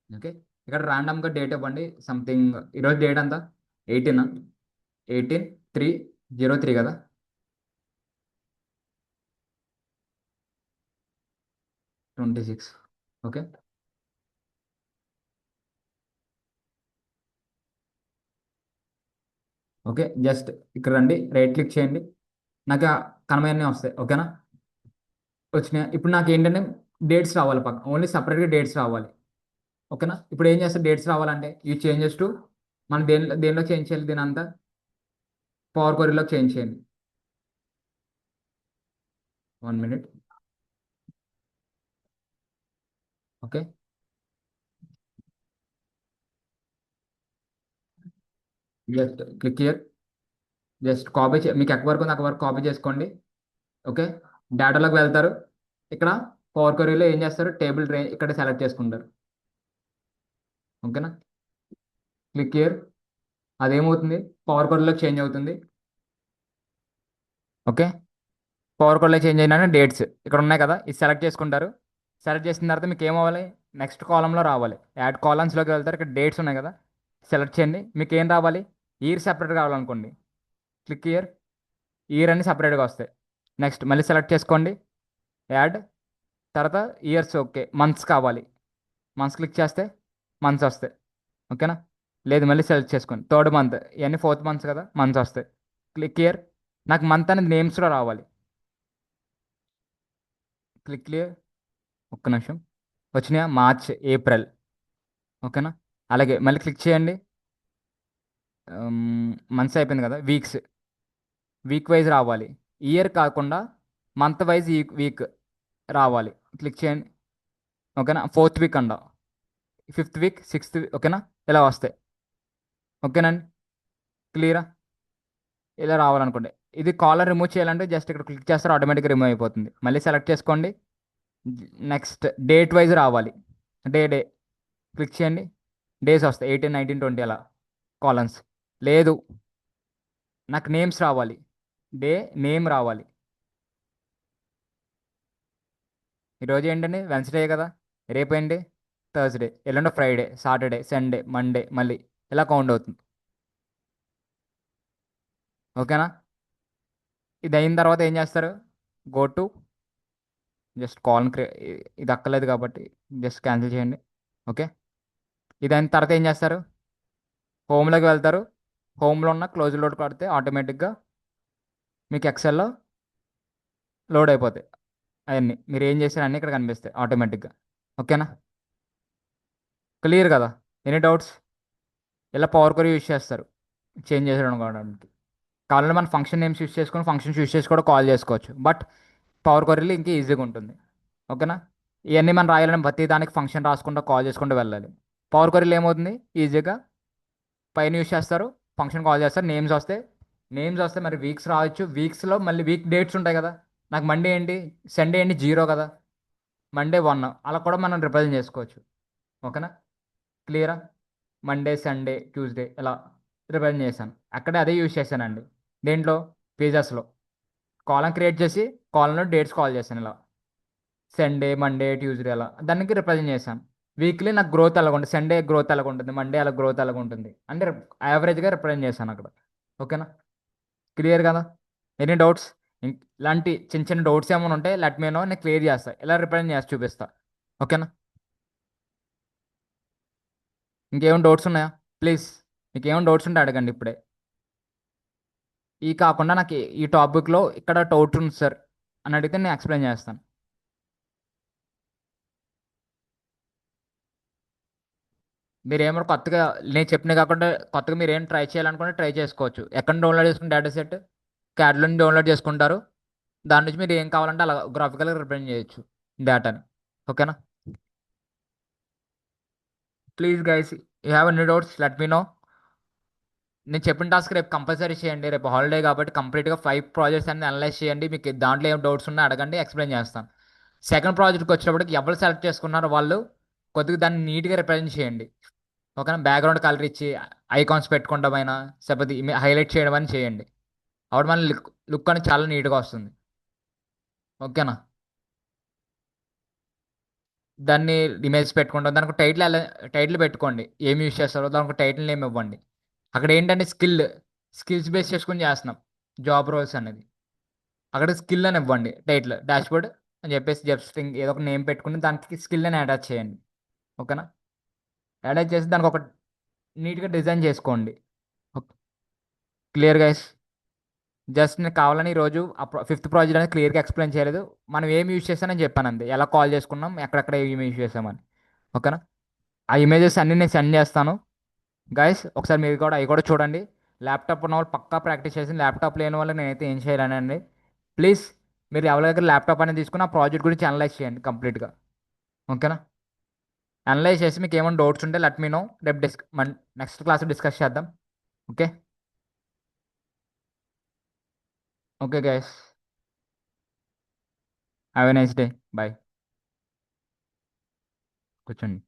ఓకే. ఇక్కడ ర్యాండమ్గా డేట్ ఇవ్వండి సంథింగ్. ఈరోజు డేట్ అంతా 18. 18/3/03 కదా. Twenty six. Okay. Okay. Just ఇక్కడ రండి, రైట్ క్లిక్ చేయండి, నాకు కనమయన్నీ వస్తాయి. ఓకేనా. వచ్చినాయి. ఇప్పుడు నాకు ఏంటంటే డేట్స్ రావాలి, పక్క ఓన్లీ సపరేట్గా డేట్స్ రావాలి. ఓకేనా. ఇప్పుడు ఏం చేస్తే డేట్స్ రావాలంటే ఈ చేంజెస్ టు మనం దేనిలో చేంజ్ చేయాలి, దీని అంతా పవర్ క్వరీలో చేంజ్ చేయండి. 1 minute. Okay. Just click here. Just మీకు ఎక్క వరకు ఉంది అక్క వరకు కాపీ చేసుకోండి. ఓకే. డేటాలోకి వెళ్తారు. ఇక్కడ పవర్ క్వరీలో ఏం చేస్తారు, టేబుల్ రేంజ్ ఇక్కడ సెలెక్ట్ చేసుకుంటారు. ఓకేనా, క్లిక్ హియర్. అదేమవుతుంది, పవర్ క్వరీలో చేంజ్ అవుతుంది. ఓకే, పవర్ కోడ్లో చేంజ్ అయినా డేట్స్ ఇక్కడ ఉన్నాయి కదా, ఇది సెలెక్ట్ చేసుకుంటారు. సెలెక్ట్ చేసిన తర్వాత మీకు ఏమవ్వాలి, నెక్స్ట్ కాలంలో రావాలి. యాడ్ కాలమ్స్లోకి వెళ్తారు, ఇక్కడ డేట్స్ ఉన్నాయి కదా, సెలెక్ట్ చేయండి. మీకు ఏం రావాలి, ఇయర్ సెపరేట్ కావాలనుకోండి, క్లిక్ ఇయర్. ఇయర్ అన్ని సపరేట్గా వస్తాయి. నెక్స్ట్ మళ్ళీ సెలెక్ట్ చేసుకోండి, యాడ్. తర్వాత ఇయర్స్, ఓకే మంత్స్ కావాలి, మంత్స్ క్లిక్ చేస్తే మంత్స్ వస్తాయి. ఓకేనా, లేదు మళ్ళీ సెలెక్ట్ చేసుకోండి, థర్డ్ మంత్, ఇవన్నీ ఫోర్త్ మంత్స్ కదా, మంత్స్ వస్తాయి. Click year. నాకు మంత్ అనేది నేమ్స్లో రావాలి, క్లిక్ క్లియర్. ఒక్క నిమిషం, వచ్చినాయా, మార్చ్, ఏప్రిల్. ఓకేనా, అలాగే మళ్ళీ క్లిక్ చేయండి. మంత్స్ అయిపోయింది కదా, వీక్స్, వీక్ వైజ్ రావాలి. ఇయర్ కాకుండా మంత్ వైజ్ ఈ వీక్ రావాలి, క్లిక్ చేయండి. ఓకేనా, ఫోర్త్ వీక్ అండ, ఫిఫ్త్ వీక్, సిక్స్త్ వీక్. ఓకేనా, ఇలా వస్తాయి. ఓకేనండి, క్లియరా, ఇలా రావాలనుకోండి. ఇది కాలర్ రిమూవ్ చేయాలంటే జస్ట్ ఇక్కడ క్లిక్ చేస్తారు, ఆటోమేటిక్గా రిమూవ్ అయిపోతుంది. మళ్ళీ సెలెక్ట్ చేసుకోండి. నెక్స్ట్ డేట్ వైజ్ రావాలి, డే క్లిక్ చేయండి. డేస్ వస్తాయి, 18, 19, 20 అలా కాలమ్స్. లేదు, నాకు నేమ్స్ రావాలి, డే నేమ్ రావాలి. ఈరోజు ఏంటండి, వెన్స్డే కదా, రేపు ఏంటి, థర్స్డే, ఎల్లుండి ఫ్రైడే, సాటర్డే, సండే, మండే, మళ్ళీ ఇలా కౌంట్ అవుతుంది. ఓకేనా, ఇది అయిన తర్వాత ఏం చేస్తారు, గో టు, జస్ట్ కాల్ ఇది అక్కర్లేదు కాబట్టి జస్ట్ క్యాన్సిల్ చేయండి. ఓకే, ఇది అయిన తర్వాత ఏం చేస్తారు, హోమ్లోకి వెళ్తారు. హోమ్లో ఉన్న క్లోజ్ లోడ్ కొడితే ఆటోమేటిక్గా మీకు ఎక్సెల్లో లోడ్ అయిపోతాయి. అవన్నీ మీరు ఏం చేశారు అన్నీ ఇక్కడ కనిపిస్తాయి ఆటోమేటిక్గా. ఓకేనా, క్లియర్ కదా, ఎనీ డౌట్స్. ఇలా పవర్ క్వరీ యూస్ చేస్తారు చేంజ్ చేసడం కావడానికి. కావాలంటే మన ఫంక్షన్ నేమ్స్ యూస్ చేసుకొని ఫంక్షన్స్ యూస్ చేసి కూడా కాల్ చేసుకోవచ్చు, బట్ పవర్ క్వరీలో ఇంకా ఈజీగా ఉంటుంది. ఓకేనా, ఇవన్నీ మనం రాయాలని ప్రతి దానికి ఫంక్షన్ రాసుకుంటూ కాల్ చేసుకుంటూ వెళ్ళాలి. పవర్ క్వరీలో ఏమవుతుంది, ఈజీగా పైన యూస్ చేస్తారు, ఫంక్షన్ కాల్ చేస్తారు, నేమ్స్ వస్తే మరి వీక్స్ రావచ్చు. వీక్స్లో మళ్ళీ వీక్ డేట్స్ ఉంటాయి కదా, నాకు మండే ఏంటి, సండే ఏంటి, 0 కదా, మండే 1 అలా కూడా మనం రిప్రజెంట్ చేసుకోవచ్చు. ఓకేనా, క్లియరా, మండే, సండే, ట్యూస్డే ఇలా రిప్రజెంట్ చేశాను. అక్కడే అదే యూజ్ చేశానండి. దేంట్లో, పేజెస్లో కాలం క్రియేట్ చేసి కాలంలో డేట్స్ కాల్ చేశాను ఇలా, సండే, మండే, ట్యూస్డే అలా దానికి రిప్రజెంట్ చేశాను. వీక్లీ నాకు గ్రోత్ ఎలాగ ఉంటుంది, సండే గ్రోత్ ఎలాగ ఉంటుంది, మండే అలా గ్రోత్ ఎలాగ ఉంటుంది అంటే యావరేజ్గా రిప్రజెంట్ చేశాను అక్కడ. ఓకేనా, క్లియర్ కదా, ఎనీ డౌట్స్. ఇలాంటి చిన్న చిన్న డౌట్స్ ఏమైనా ఉంటే లెట్ మీ నో, నేను క్లియర్ చేస్తాను, ఇలా రిప్రజెంట్ చేసి చూపిస్తా. ఓకేనా, ఇంకేమైనా డౌట్స్ ఉన్నాయా, ప్లీజ్. మీకు ఏమైనా డౌట్స్ ఉంటే అడగండి ఇప్పుడే. ఈ కాకుండా నాకు ఈ టాపిక్లో ఇక్కడ డౌట్ ఉంది సార్ అని అడిగితే నేను ఎక్స్ప్లెయిన్ చేస్తాను. మీరు ఏమైనా కొత్తగా నేను చెప్పిన కాకుండా కొత్తగా మీరు ఏం ట్రై చేయాలనుకుంటే ట్రై చేసుకోవచ్చు. ఎక్కడ డౌన్లోడ్ చేసుకుని డేటా సెట్, క్యాడ్లో డౌన్లోడ్ చేసుకుంటారు. దాని నుంచి మీరు ఏం కావాలంటే అలా గ్రాఫికల్గా రిప్రజెంట్ చేయొచ్చు డేటాని. ఓకేనా, please guys, you have any doubts let me know. నేను చెప్పిన టాస్క్ రేపు కంపల్సరీ చేయండి, రేపు హాలిడే కాబట్టి కంప్లీట్గా 5 ప్రాజెక్ట్స్ అన్ని అనలైజ్ చేయండి. మీకు దాంట్లో ఏం డౌట్స్ ఉన్నా అడగండి, ఎక్స్ప్లెయిన్ చేస్తాను. సెకండ్ ప్రాజెక్ట్కి వచ్చేటప్పటికి ఎవరు సెలెక్ట్ చేసుకున్నారో వాళ్ళు కొద్దిగా దాన్ని నీట్గా రిప్రజెంట్ చేయండి. ఓకేనా, బ్యాక్గ్రౌండ్ కలర్ ఇచ్చి ఐకాన్స్ పెట్టుకోవడం అయినా లేకపోతే హైలైట్ చేయడం అని చేయండి. అప్పుడు మన లుక్ లుక్ అనేది చాలా నీట్గా వస్తుంది. ఓకేనా, దాన్ని ఇమేజ్ పెట్టుకుంటాం, దానికి టైటిల్ పెట్టుకోండి, ఏమి యూస్ చేస్తారో దానికి టైటిల్ నేమ్ ఇవ్వండి. అక్కడ ఏంటంటే స్కిల్స్ బేస్ చేసుకుని చేస్తున్నాం జాబ్ రోల్స్ అనేది. అక్కడ స్కిల్ అని ఇవ్వండి, టైటిల్ డాష్బోర్డ్ అని చెప్పేసి జస్ట్ ఏదో ఒక నేమ్ పెట్టుకుని దానికి స్కిల్ అని అటాచ్ చేయండి. ఓకేనా, అటాచ్ చేసి దానికి ఒక నీట్గా డిజైన్ చేసుకోండి. క్లియర్ గైస్, జస్ట్ నేను కావాలని ఈరోజు ఫిఫ్త్ ప్రాజెక్ట్ అనేది క్లియర్గా ఎక్స్ప్లెయిన్ చేయలేదు. మనం ఏం యూజ్ చేస్తానని చెప్పాను అంతే, ఎలా కాల్ చేసుకున్నాం, ఎక్కడెక్కడ ఏం యూజ్ చేసామని. ఓకేనా, ఆ ఇమేజెస్ అన్నీ నేను సెండ్ చేస్తాను. గైస్ ఒకసారి మీరు కూడా అవి కూడా చూడండి. ల్యాప్టాప్ ఉన్న వాళ్ళు పక్కా ప్రాక్టీస్ చేసి, ల్యాప్టాప్ లేని వాళ్ళు నేనైతే ఏం చేయలేనండి. ప్లీజ్ మీరు ఎవరి దగ్గర ల్యాప్టాప్ అనేది తీసుకుని ఆ ప్రాజెక్ట్ గురించి అనలైజ్ చేయండి కంప్లీట్గా. ఓకేనా, అనలైజ్ చేసి మీకు ఏమైనా డౌట్స్ ఉంటే లెట్ మీ నో, రేపు నెక్స్ట్ క్లాస్ డిస్కస్ చేద్దాం. Okay, okay guys, have a nice day, bye. కూర్చోండి.